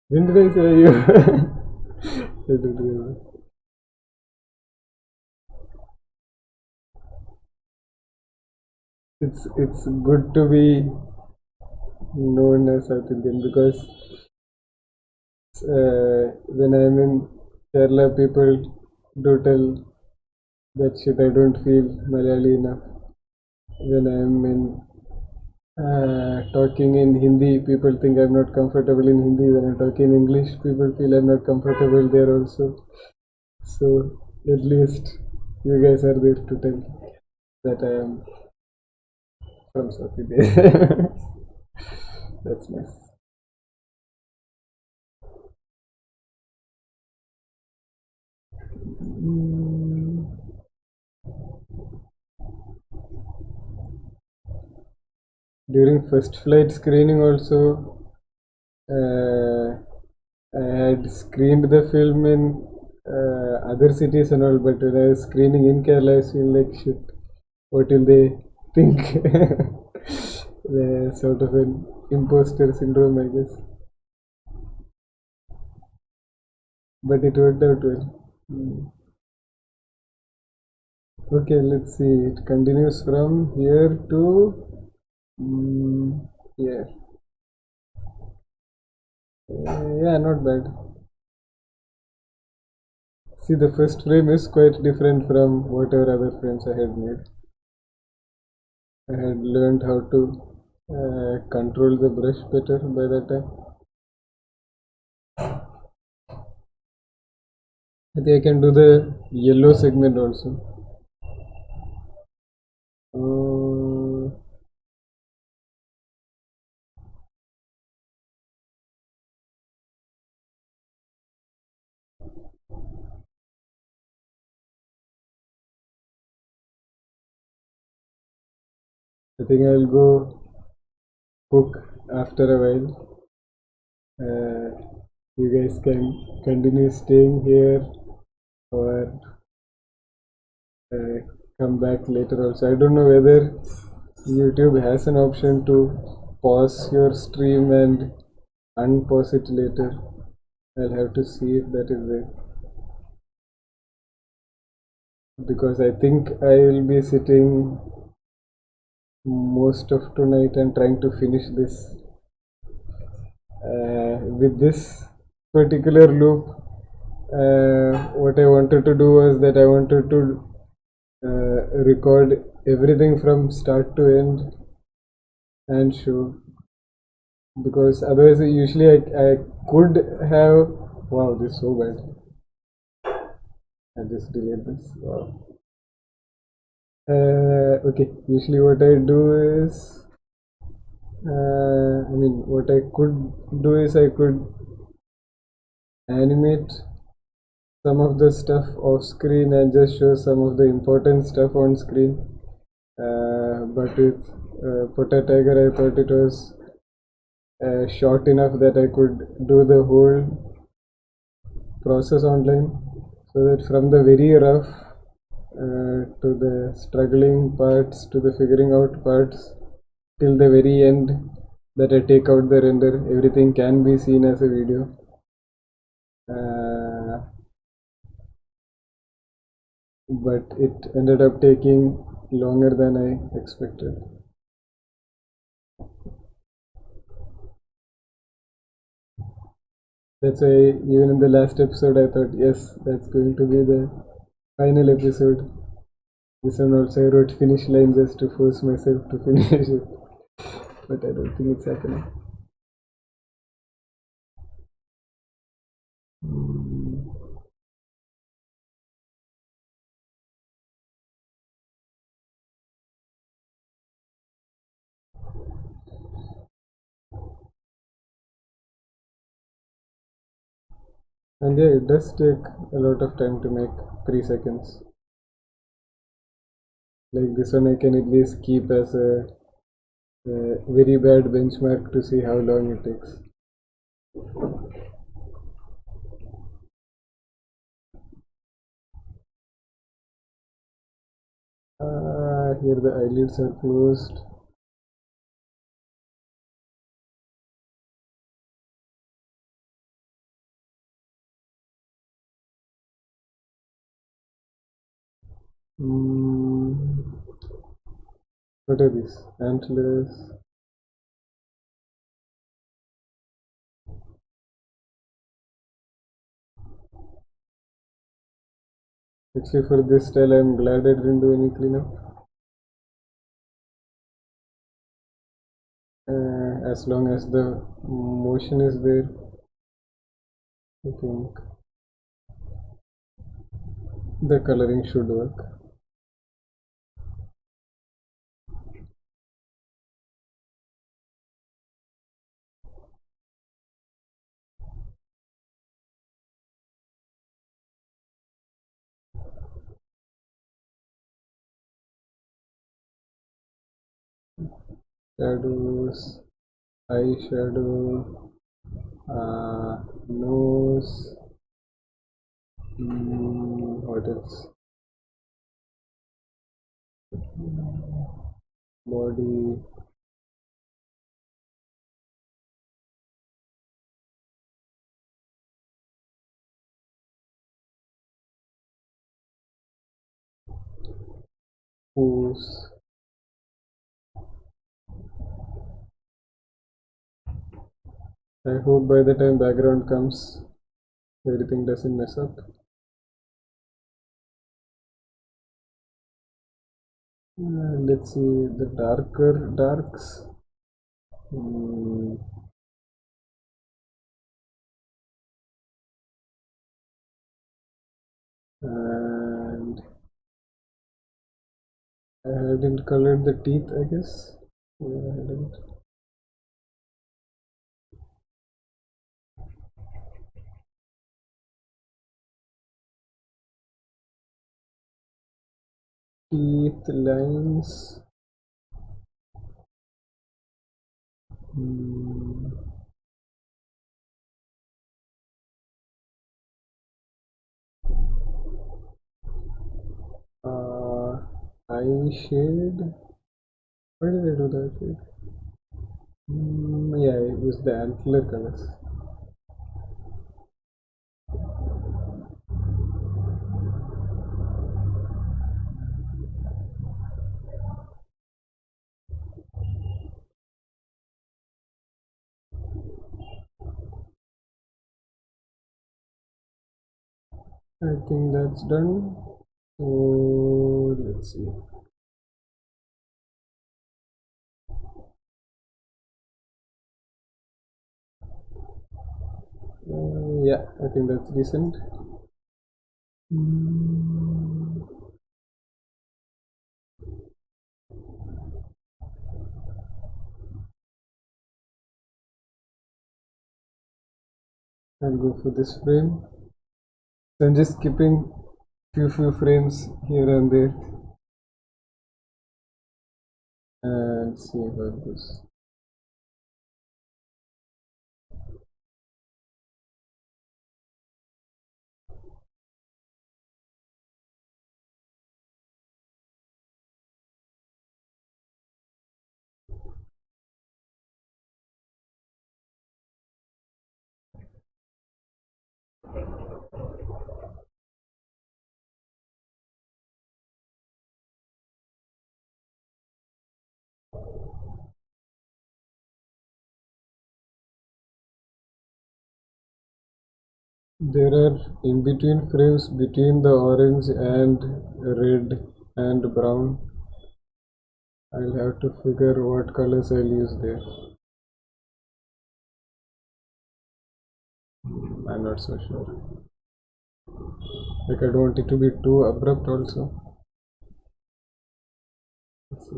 A: When did I say you? I don't remember. It's good to be known as South Indian because when I'm in Kerala, people do tell that shit. I don't feel Malayali enough. When I'm in talking in Hindi, people think I'm not comfortable in Hindi. When I'm talking English, people feel I'm not comfortable there also. So at least you guys are there to tell that I am from South India. That's nice. During first flight screening also, uh, I had screened the film in other cities and all, but when I was screening in Kerala, I feel like shit. What will they think? The sort of an imposter syndrome, I guess. But it worked out well. Okay, let's see. It continues from here to here. Yeah, not bad. See, the first frame is quite different from whatever other frames I had made. I had learned how to control the brush better by that time. I think I can do the yellow segment also. I think I'll go cook after a while. You guys can continue staying here or uh, come back later also. I don't know whether YouTube has an option to pause your stream and unpause it later. I'll have to see if that is there. Because I think I will be sitting most of tonight and trying to finish this. With this particular loop, what I wanted to do was that I wanted to record everything from start to end and show, because otherwise usually I could have, wow, this is so bad. I just delete this. Wow. Okay, usually what I do is what I could do is I could animate some of the stuff off screen and just show some of the important stuff on screen. But with Potatiger, I thought it was short enough that I could do the whole process online, so that from the very rough to the struggling parts to the figuring out parts till the very end that I take out the render, everything can be seen as a video. But it ended up taking longer than I expected. That's why even in the last episode I thought, yes, that's going to be the final episode. This one also I wrote Finishline just to force myself to finish it, but I don't think it's happening. And yeah, it does take a lot of time to make 3 seconds. Like this one I can at least keep as a very bad benchmark to see how long it takes. Here the eyelids are closed. What are these? Antlers. Actually, for this style, I'm glad I didn't do any cleanup. As long as the motion is there, I think the coloring should work. Shadows, eyeshadow, nose, what else? Body. Pose. I hope by the time background comes, everything doesn't mess up. Let's see the darker darks. And I hadn't colored the teeth, I guess. Yeah, I hadn't. Teeth lines. Hmm. Eye shade. Why did I do that shade? Yeah, it was the antler colors. I think that's done. So let's see. Yeah, I think that's decent. I'll go for this frame. So I'm just skipping few frames here and there and see how it goes. There are in between frames between the orange and red and brown. I'll have to figure what colors I'll use there. I'm not so sure. Like I don't want it to be too abrupt also. Let's see.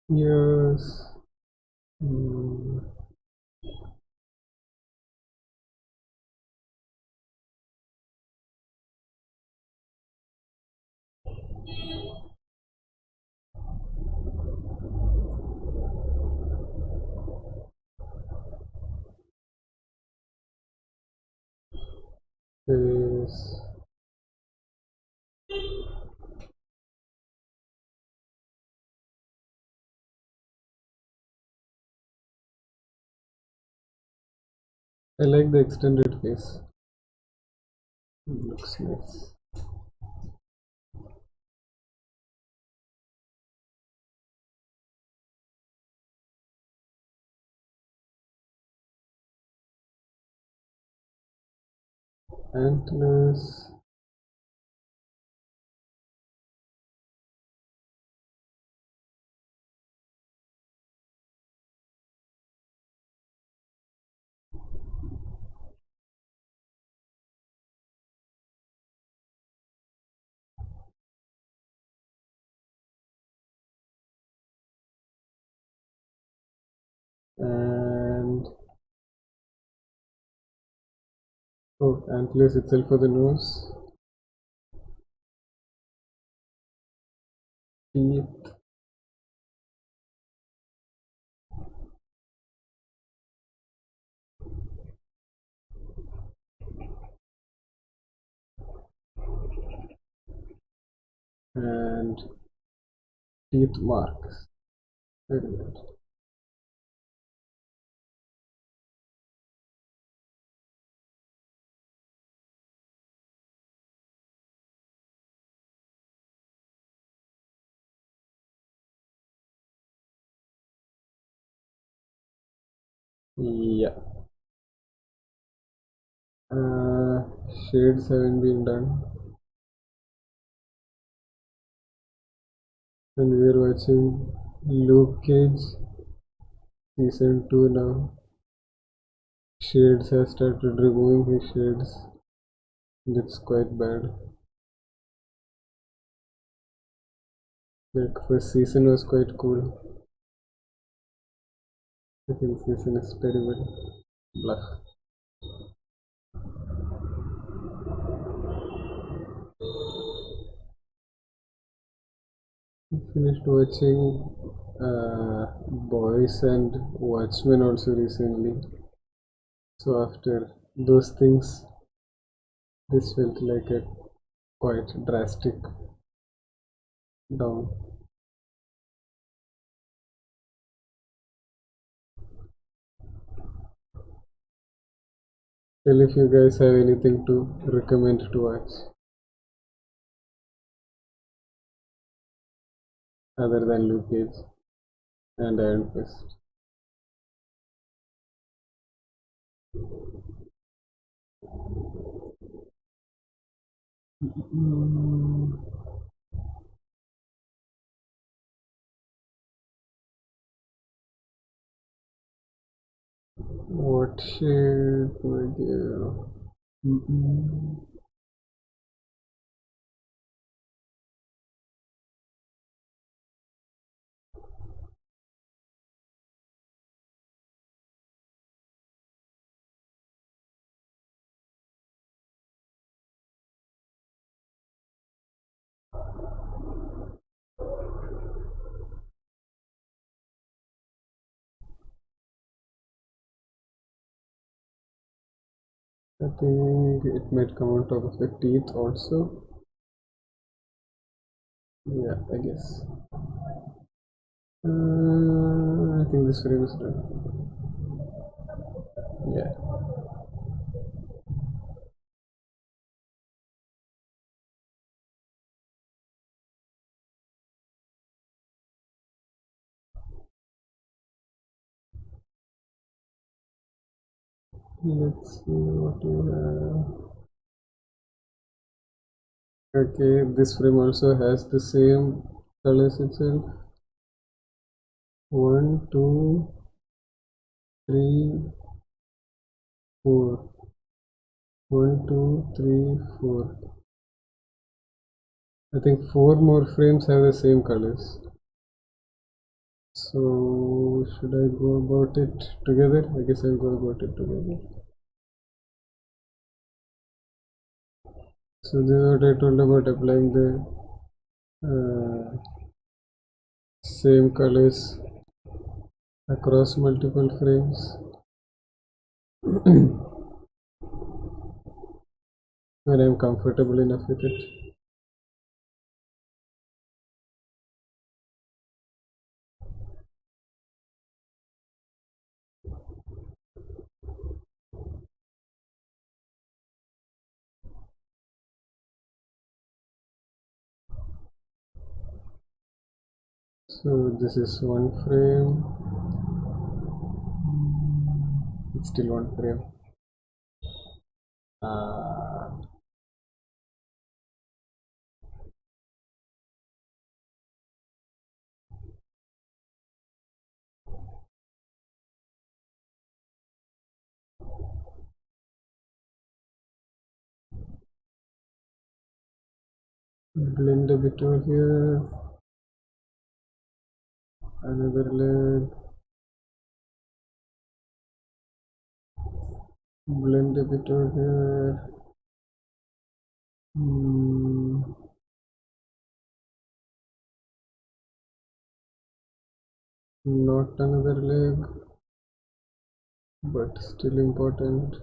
A: Yes. Hmm. Yes. I like the extended face. Looks nice. Antlers. And oh, antlers itself for the nose. Teeth. And teeth marks. Very good. Yeah. Shades haven't been done. And we are watching Luke Cage season 2 now. Shades has started removing his shades. It's quite bad. Like first season was quite cool. Second season is terrible. Blah. I finished watching Boys and Watchmen also recently. So after those things, this felt like a quite drastic down. Well, if you guys have anything to recommend to watch other than Luke Cage and Iron Fist. What shade would you? I think it might come on top of the teeth also. Yeah, I guess. I think this frame is done. Yeah. Let's see what you have. Okay, this frame also has the same colors itself. 1, 2, 3, 4. 1, 2, 3, 4. I think 4 more frames have the same colors. So should I go about it together? I guess I'll go about it together. So this is what I told about applying the same colors across multiple frames. When I'm comfortable enough with it. So this is one frame. It's still one frame. Blend a bit over here. Another leg. Blend a bit over here. Not another leg, but still important.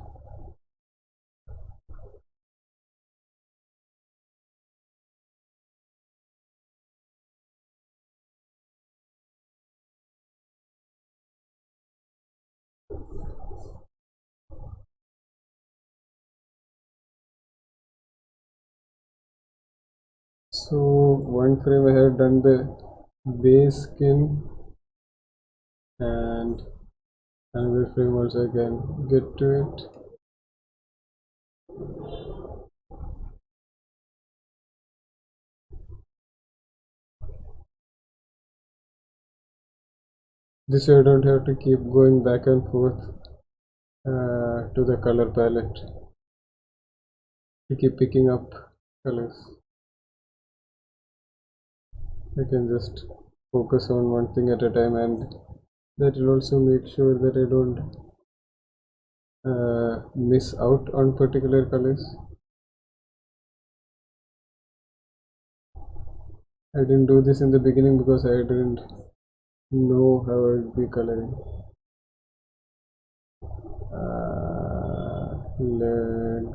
A: So one frame I have done the base skin, and another frame also I can get to it. This way I don't have to keep going back and forth to the color palette to keep picking up colors. I can just focus on one thing at a time, and that will also make sure that I don't miss out on particular colors. I didn't do this in the beginning because I didn't know how I would be coloring. Leg.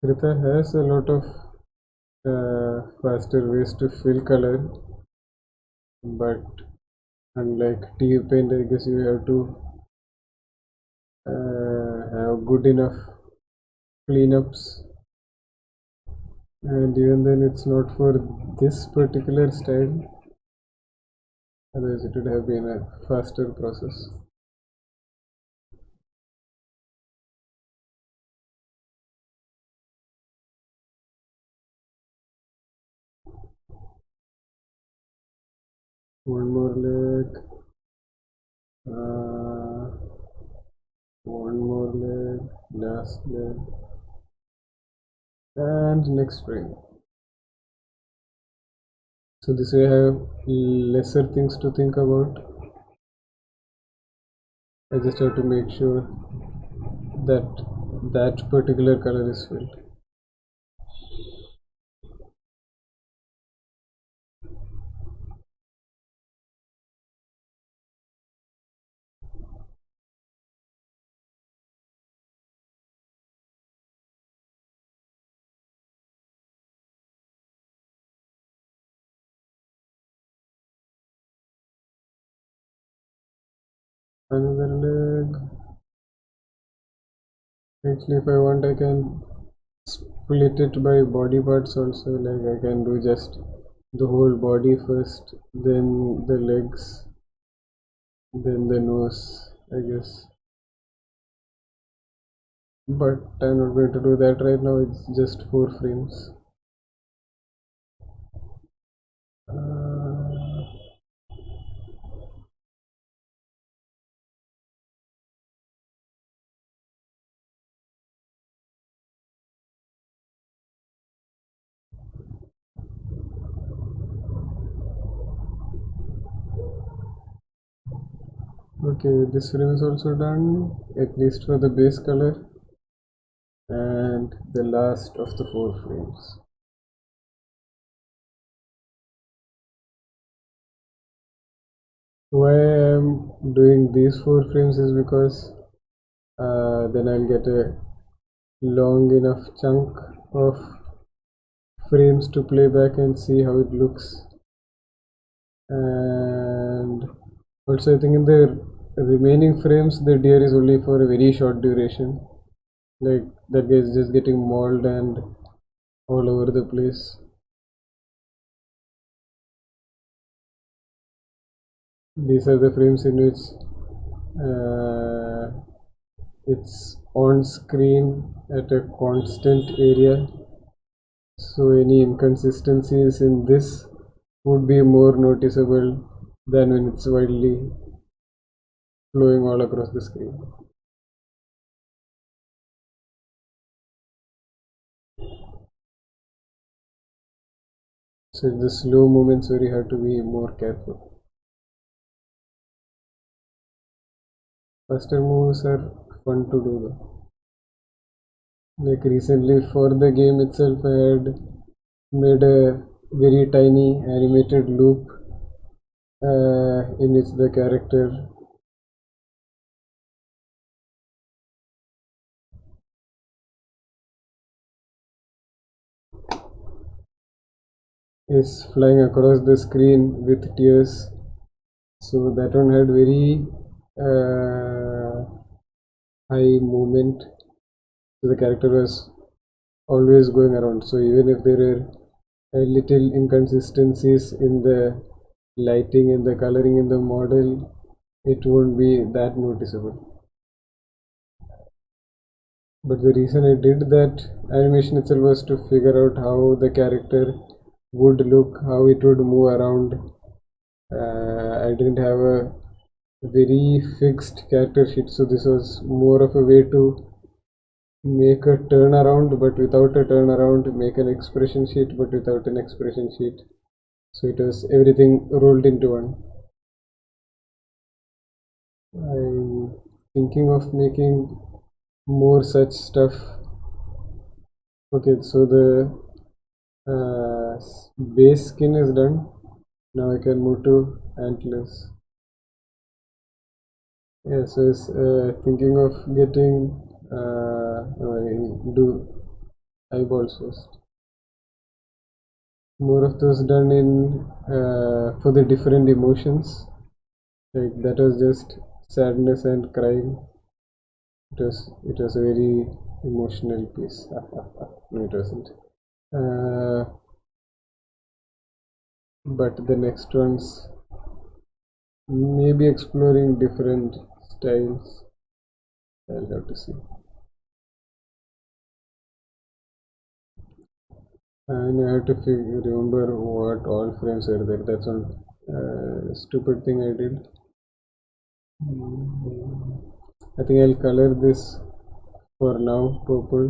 A: Krita has a lot of faster ways to fill color, but unlike TU Paint, I guess you have to have good enough cleanups, and even then it's not for this particular style, otherwise it would have been a faster process. One more leg, one more leg, last leg, and next frame. So this way I have lesser things to think about. I just have to make sure that that particular color is filled. Another leg. Actually, if I want, I can split it by body parts also. Like I can do just the whole body first, then the legs, then the nose, I guess. But I'm not going to do that right now. It's just 4 frames. Okay, this frame is also done, at least for the base color, and the last of the 4 frames. Why I'm doing these 4 frames is because then I'll get a long enough chunk of frames to play back and see how it looks. And also I think in the remaining frames the deer is only for a very short duration, like that guy is just getting mauled and all over the place. These are the frames in which it's on screen at a constant area, so any inconsistencies in this would be more noticeable than when it's widely flowing all across the screen. So the slow movements where you have to be more careful. Faster moves are fun to do though. Like recently for the game itself I had made a very tiny animated loop in which the character is flying across the screen with tears. So that one had very high movement. So the character was always going around. So even if there are little inconsistencies in the lighting and the coloring in the model, it won't be that noticeable. But the reason I did that animation itself was to figure out how the character would look, how it would move around. I didn't have a very fixed character sheet, so this was more of a way to make a turnaround but without a turnaround, make an expression sheet but without an expression sheet. So it was everything rolled into one. I'm thinking of making more such stuff. Okay, so the base skin is done. Now I can move to antlers. Yeah, so it's thinking of getting no, I do eyeballs first. More of those done in for the different emotions. Like that was just sadness and crying. It was a very emotional piece. No, it wasn't. But the next ones maybe exploring different styles. I'll have to see. And I have to remember what all frames are there. That's one stupid thing I did. I think I'll color this for now purple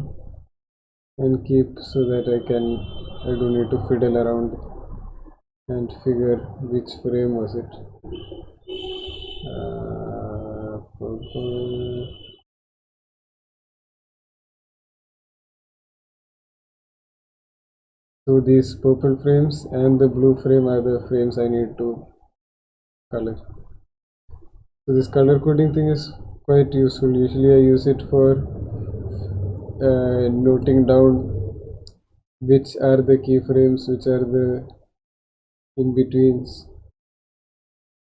A: and keep so that I don't need to fiddle around and figure which frame was it. Purple. So these purple frames and the blue frame are the frames I need to color. So this color coding thing is quite useful. Usually I use it for noting down which are the keyframes, which are the in-betweens,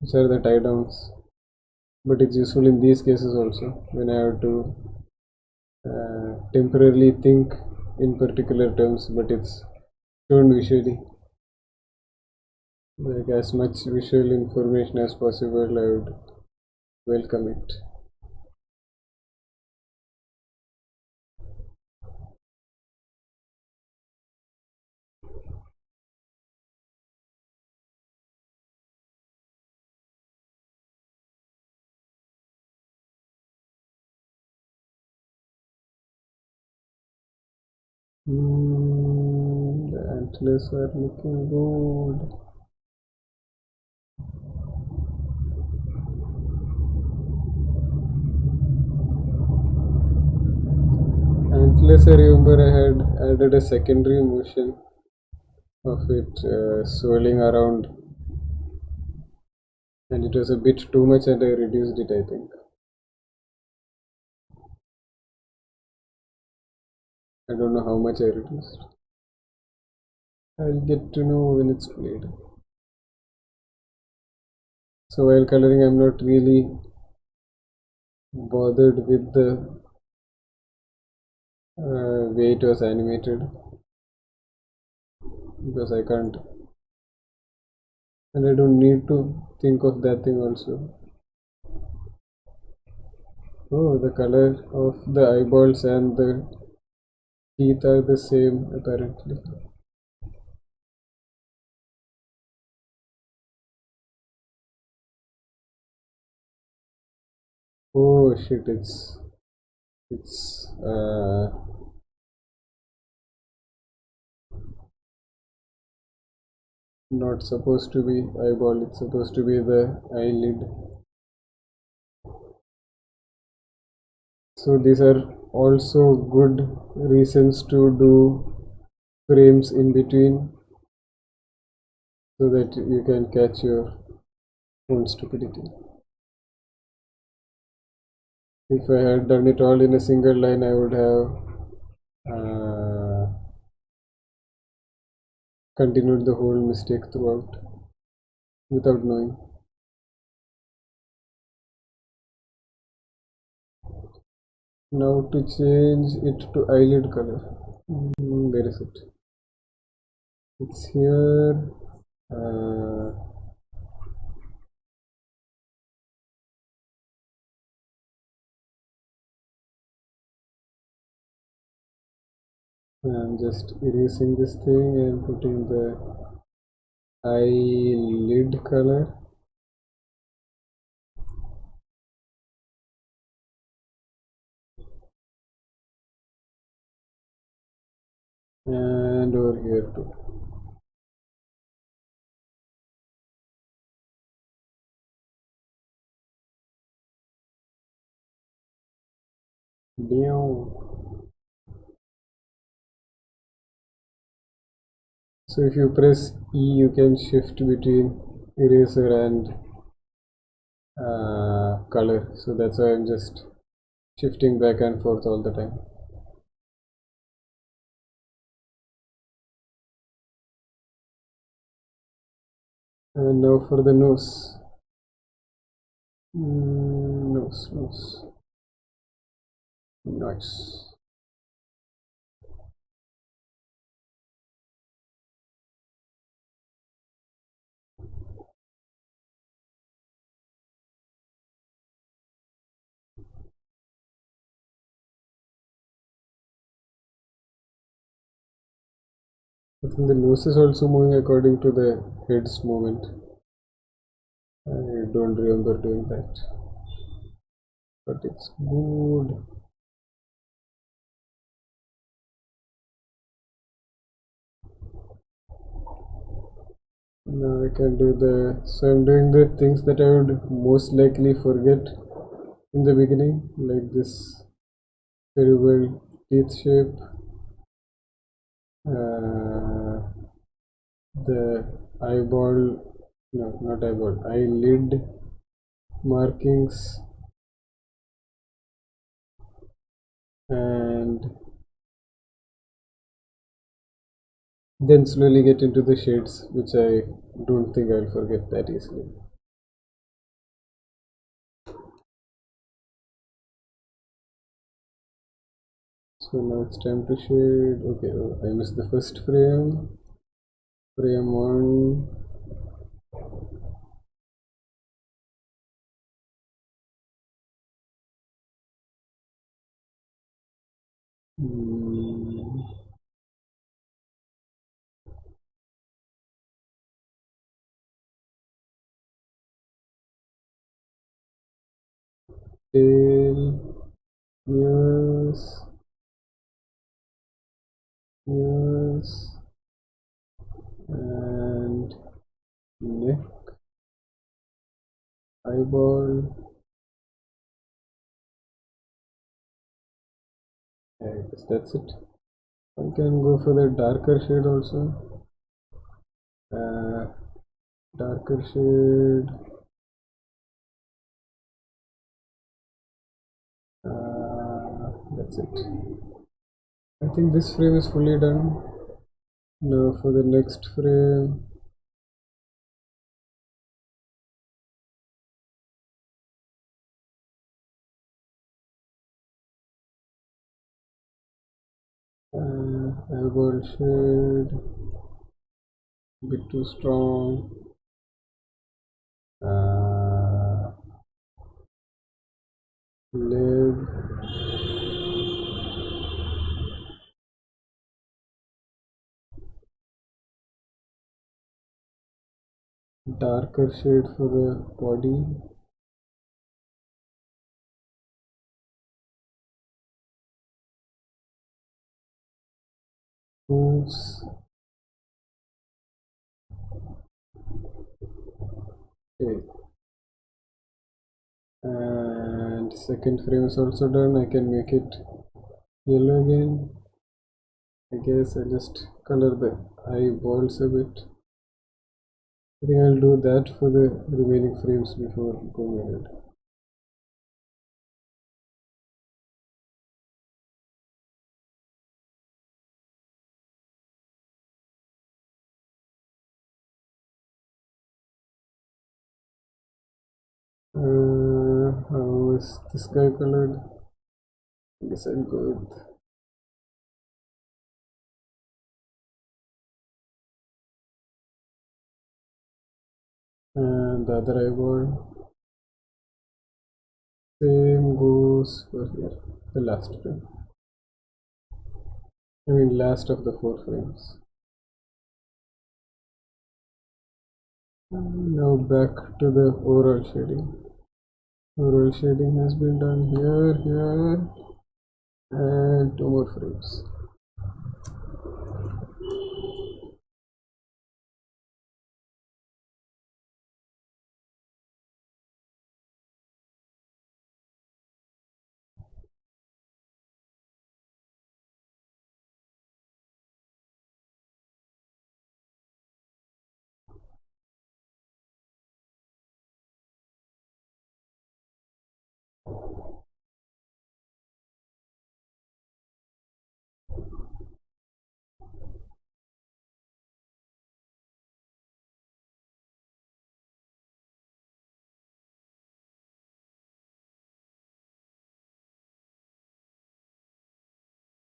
A: which are the tie downs. But it's useful in these cases also when I have to temporarily think in particular terms, but it's shown visually. Like as much visual information as possible, I would welcome it. The antlers are looking good. Antlers, I remember I had added a secondary motion of it swirling around, and it was a bit too much and I reduced it, I think. I don't know how much I reduced. I'll get to know when it's played. So while coloring, I'm not really bothered with the way it was animated because I can't, and I don't need to think of that thing also. Oh, the color of the eyeballs and the teeth are the same apparently. Oh shit, it's not supposed to be eyeball, it's supposed to be the eyelid. So these are also good reasons to do frames in between so that you can catch your own stupidity. If I had done it all in a single line, I would have continued the whole mistake throughout without knowing. Now to change it to eyelid color. Where is it? It's here. I'm just erasing this thing and putting the eyelid color. And over here too. Meow. So if you press E, you can shift between eraser and color. So that's why I'm just shifting back and forth all the time. And now for the nose. Nose. Nice. I think the nose is also moving according to the head's movement. I don't remember doing that, but it's good. Now I can do so I'm doing the things that I would most likely forget in the beginning, like this terrible teeth shape, the eyelid markings, and then slowly get into the shades, which I don't think I'll forget that easily. So now it's time to shade. Okay, I missed the first frame. Frame 1. Tail, ears, and neck, eyeball. I guess that's it. I can go for the darker shade also. Darker shade. That's it. I think this frame is fully done. Now for the next frame. Eyeball shade, a bit too strong. Leg, darker shade for the body. Hooves. Okay. And second frame is also done. I can make it yellow again. I guess I just color the eyeballs a bit. I think I'll do that for the remaining frames before going ahead. How is this guy colored? I guess I'll go with the other eyeball. Same goes for here, the last frame. I mean last of the 4 frames. Now back to the overall shading. Overall shading has been done here, and 2 more frames.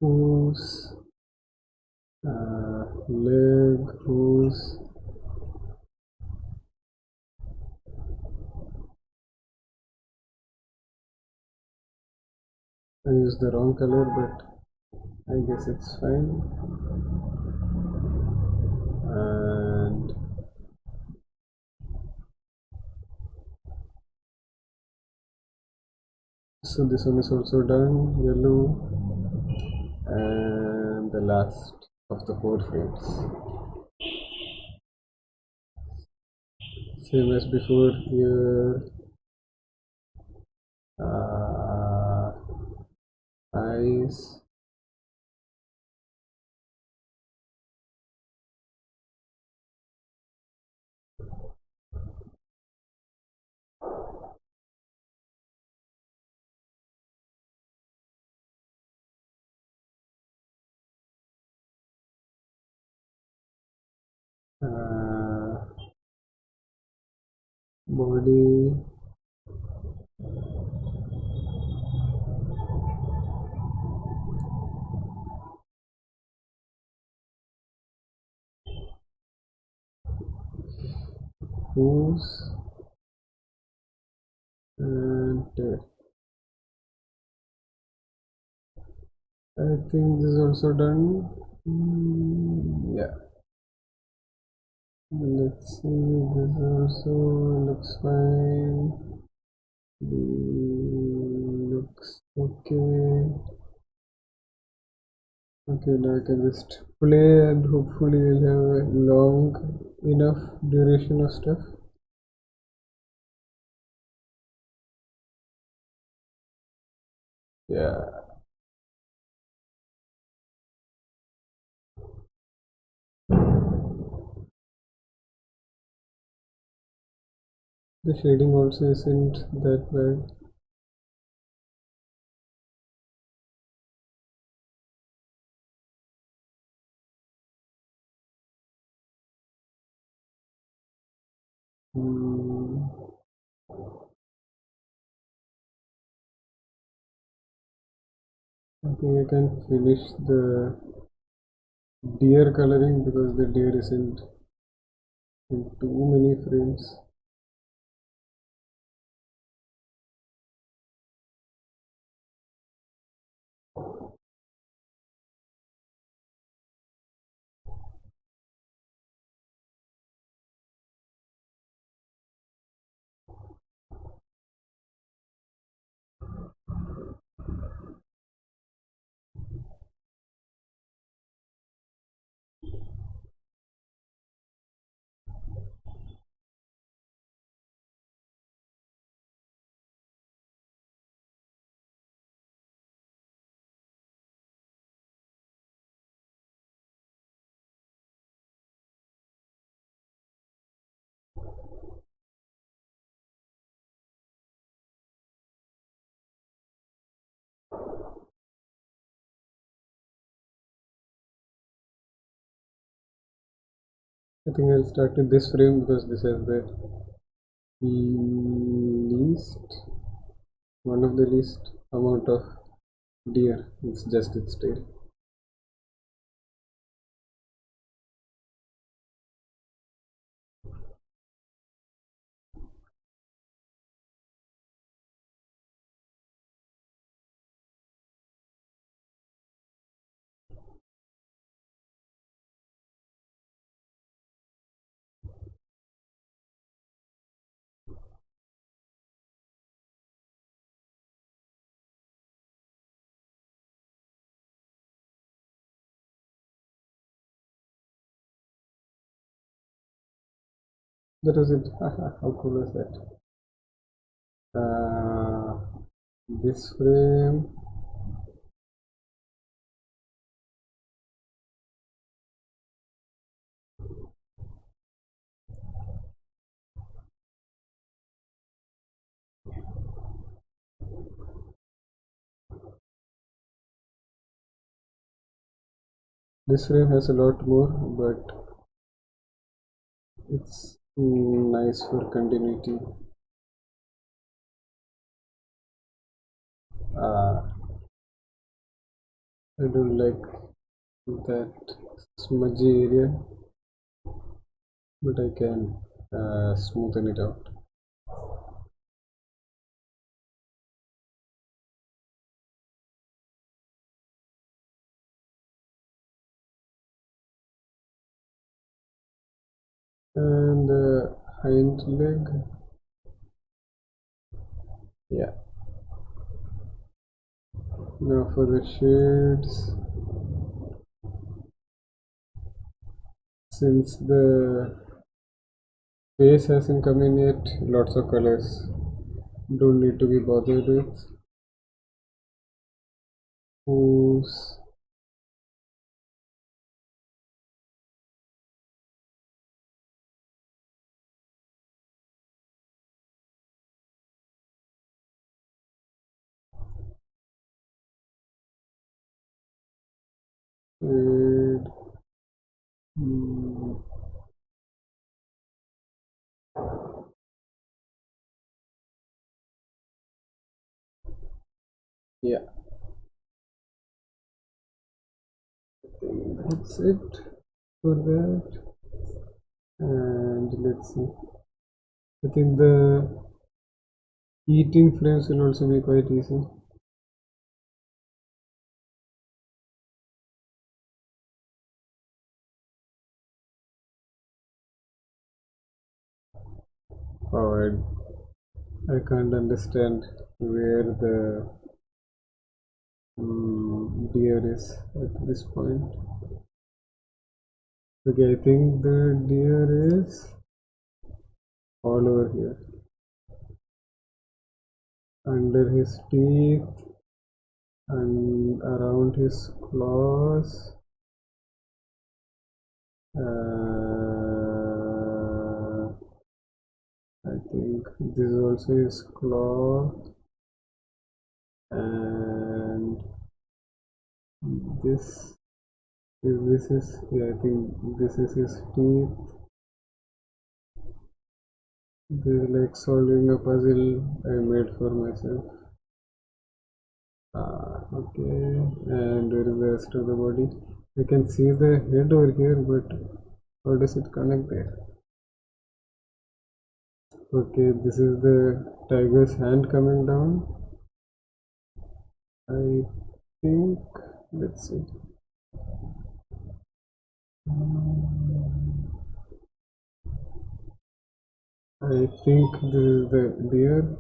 A: Whose leg, whose I used the wrong color, but I guess it's fine. And so this one is also done, yellow, and the last of the 4 frames. Same as before here. Eyes. Body. Hooves. And I think this is also done. Yeah. Let's see, this also looks fine. Looks okay. Okay, now I can just play and hopefully we'll have a long enough duration of stuff. Yeah. The shading also isn't that bad. I think I can finish the deer coloring because the deer isn't in too many frames. I think I'll start with this frame because this has the least, one of the least amount of deer. It's just its tail. That was it. How cool was that? This frame. This frame has a lot more, but it's nice for continuity. I don't like that smudgy area, but I can smoothen it out. And the hind leg, yeah. Now for the shades, since the face hasn't come in yet, lots of colors don't need to be bothered with. Who's red? Yeah, I think that's it for that. And let's see. I think the eating frames will also be quite easy. Oh, I can't understand where the deer is at this point. Okay, I think the deer is all over here. Under his teeth and around his claws. I think this is also his claw, and this is, yeah, I think this is his teeth. This is like solving a puzzle I made for myself. Okay, and where is the rest of the body? I can see the head over here, but how does it connect there? Okay, this is the tiger's hand coming down. I think, let's see. I think this is the deer.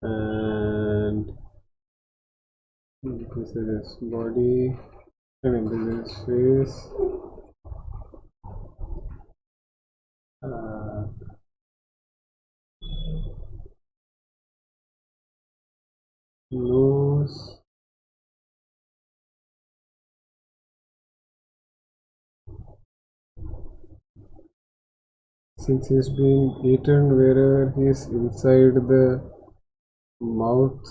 A: And this is his body. I mean, this is his face. Nose. Since he's being eaten wherever he's inside the mouth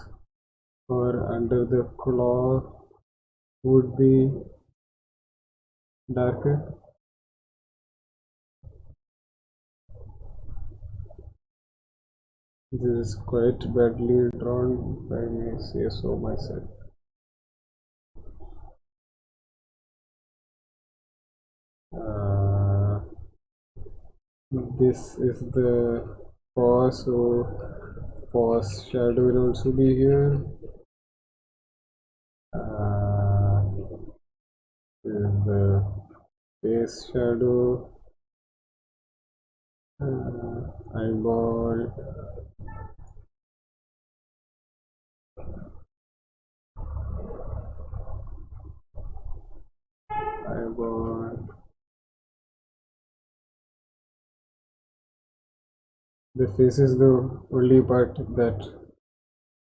A: or under the claw would be darker. This is quite badly drawn, if I may say so myself. This is the paw, so paw's shadow will also be here. This is the face shadow, eyeball. eyeball. The face is the only part that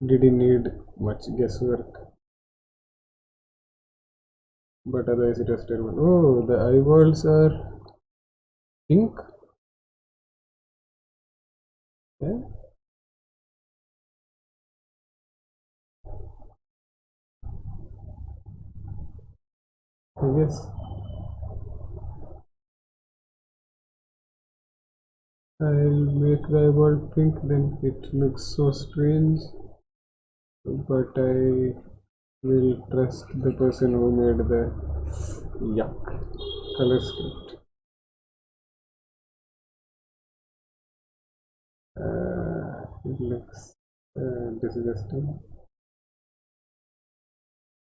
A: didn't need much guesswork, but otherwise it was terrible. Oh, the eyeballs are pink. Yeah. I guess I'll make the eyeball pink, then it looks so strange, but I will trust the person who made the yuck color script. It looks disgusting.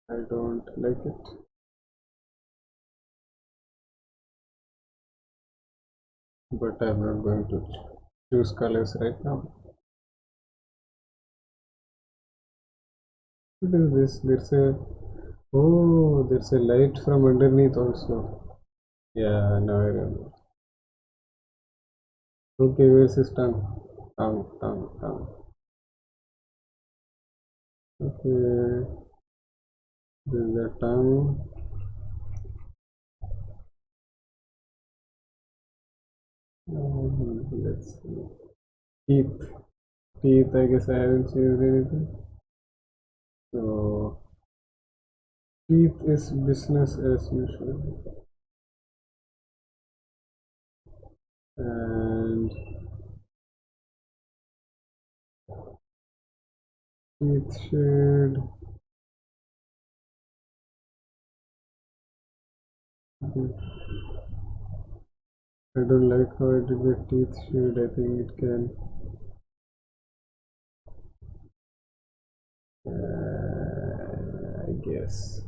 A: I don't like it. But I'm not going to choose colors right now. What is this? There's a light from underneath also. Yeah, now I remember. Okay, where's his tongue? Tongue. Okay, this is the tongue. Let's see. Teeth, I guess I haven't changed anything. So, teeth is business as usual. And teeth shade. I don't like how I did the teeth shade. I think it can. I guess.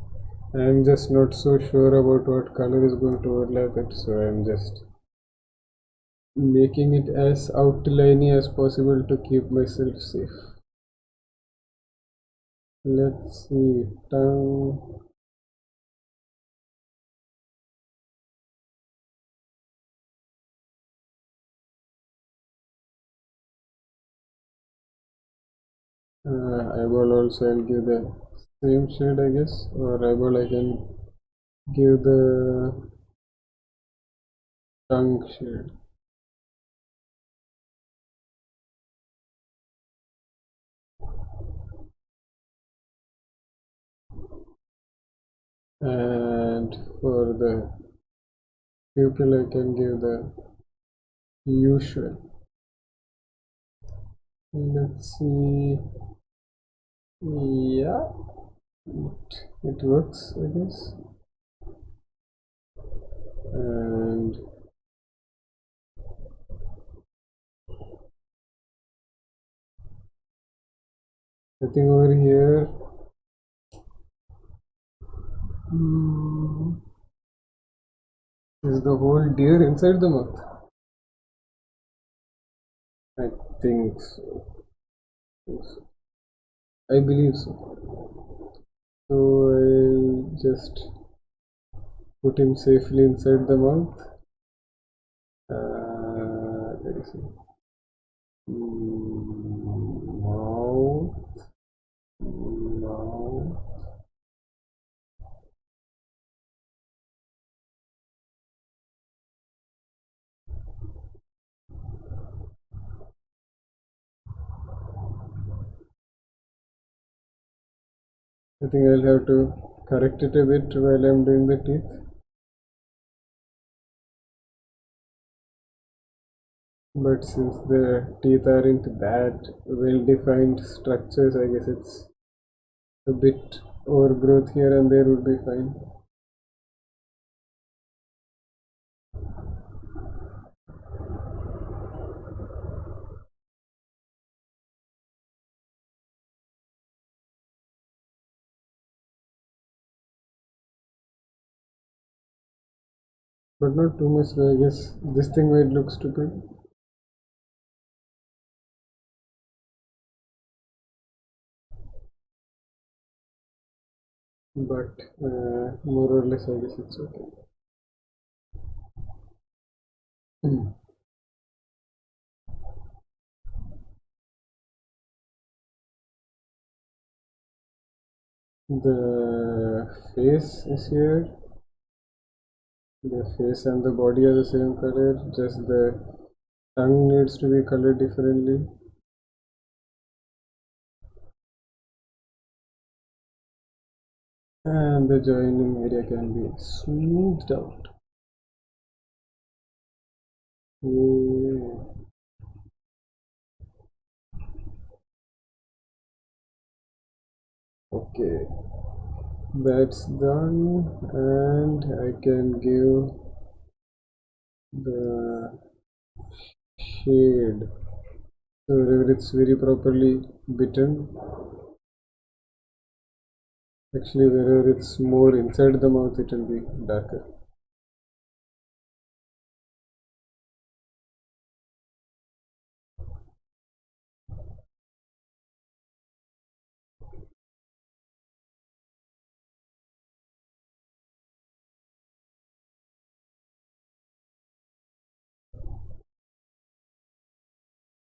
A: I'm just not so sure about what color is going to overlap it, so I'm just making it as outliney as possible to keep myself safe. Let's see, tongue. Eyeball also I'll give the same shade, I guess, or eyeball I can give the tongue shade. And for the pupil I can give the usual. Let's see. Yeah, it works, I guess. And I think over here, is the whole deer inside the mouth? I think so. I believe so. So I'll just put him safely inside the mouth. Let me see. Mouth. I think I'll have to correct it a bit while I'm doing the teeth. But since the teeth aren't that well-defined structures, I guess it's a bit overgrowth here and there would be fine. But not too much, I guess this thing might look stupid. But more or less I guess it's okay. The face is here. The face and the body are the same color, just the tongue needs to be colored differently. And the joining area can be smoothed out. Yeah. Okay, that's done, and I can give the shade. So wherever it's very properly bitten, actually wherever it's more inside the mouth, it will be darker.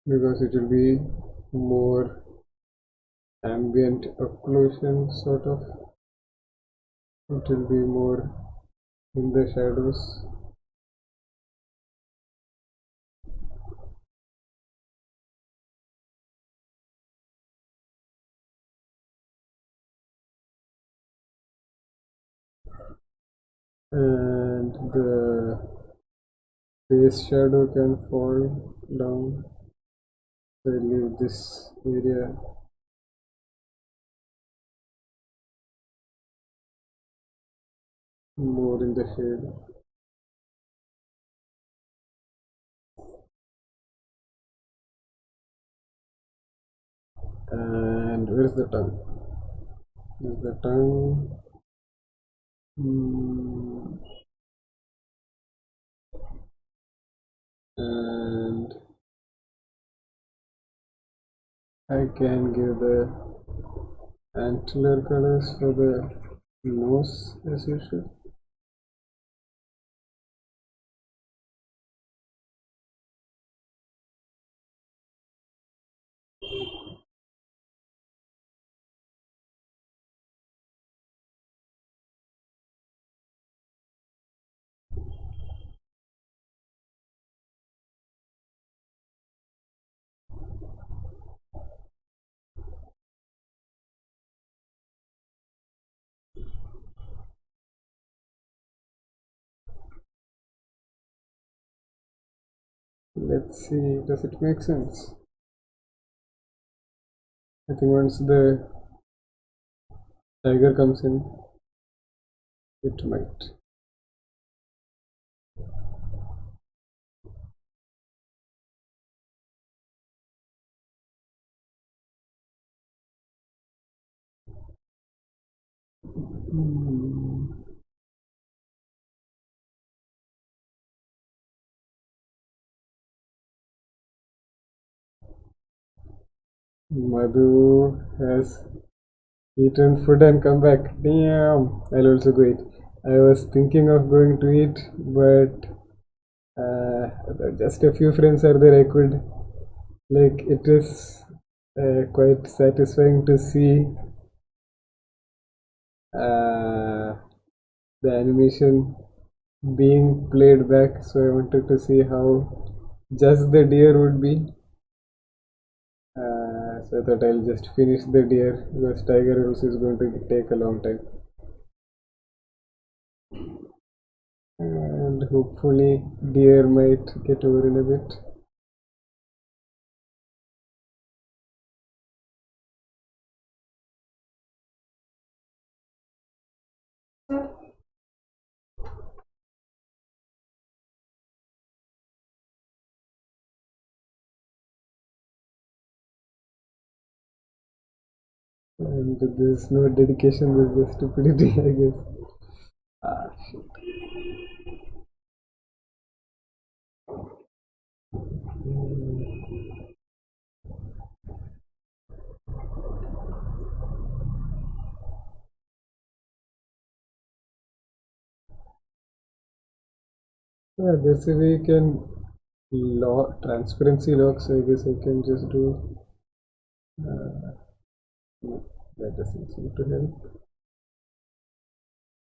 A: Because it will be more ambient occlusion sort of. It will be more in the shadows. And the face shadow can fall down. So I leave this area more in the shade. And where's the tongue? There's the tongue. And I can give the antler colors for the nose as usual. Let's see, does it make sense? I think once the tiger comes in, it might. Madhu has eaten food and come back. Damn, I'll also go eat. I was thinking of going to eat, but just a few friends are there. I could, like, it is quite satisfying to see the animation being played back. So I wanted to see how just the deer would be. So I thought I'll just finish the deer because tiger also is going to take a long time. And hopefully deer might get over in a bit. And there's no dedication, there's just stupidity, I guess. Shit. Yeah, this way we can transparency locks, I guess I can just do. No, that doesn't seem to help.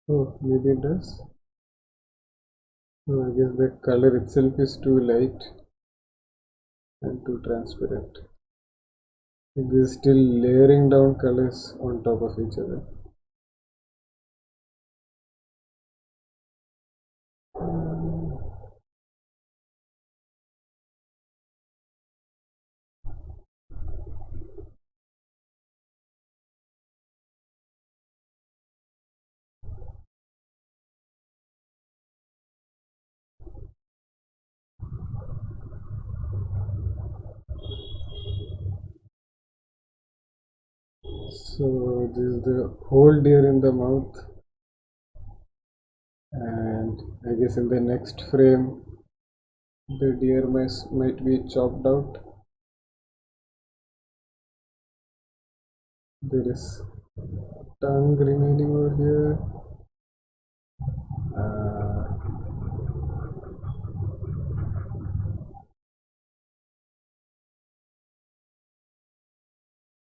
A: Oh, maybe it does. No, I guess the color itself is too light and too transparent. It is still layering down colors on top of each other. So this is the whole deer in the mouth, and I guess in the next frame the deer might be chopped out. There is tongue remaining over here.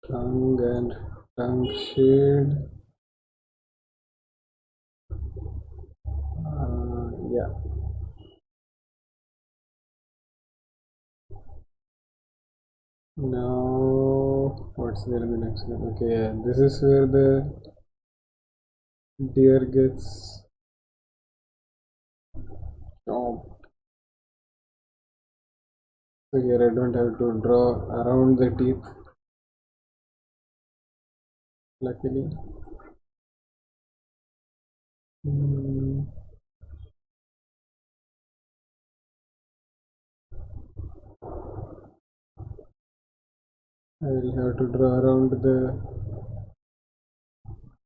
A: Tongue and tongue shade. Yeah. Now, what's there in the next one? Okay, yeah, this is where the deer gets chopped. So here I don't have to draw around the teeth, luckily. I'll have to draw around the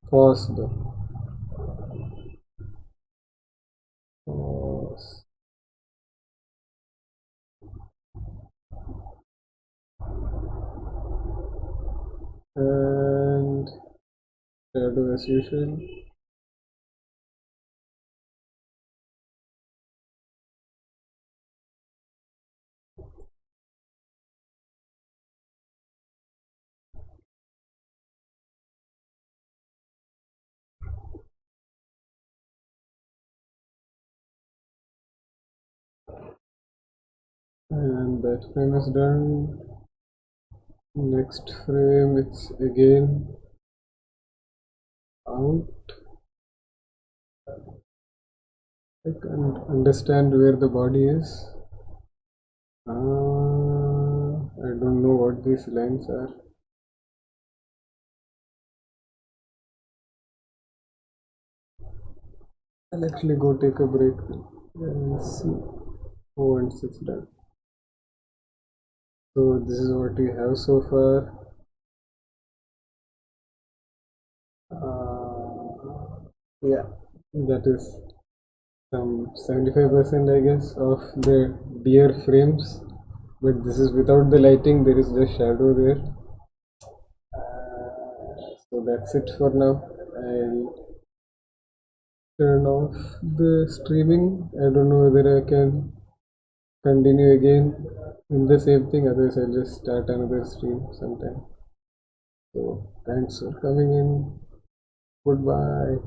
A: paws though. Paws. And shadow as usual. And that frame is done. Next frame, it's again out. I can't understand where the body is. I don't know what these lines are. I'll actually go take a break and see once it's done. So this is what we have so far. Yeah, that is some 75% I guess of the deer frames, but this is without the lighting. There is just shadow there. So that's it for now. I'll turn off the streaming. I don't know whether I can continue again in the same thing, otherwise I'll just start another stream sometime. So thanks for coming in. Goodbye.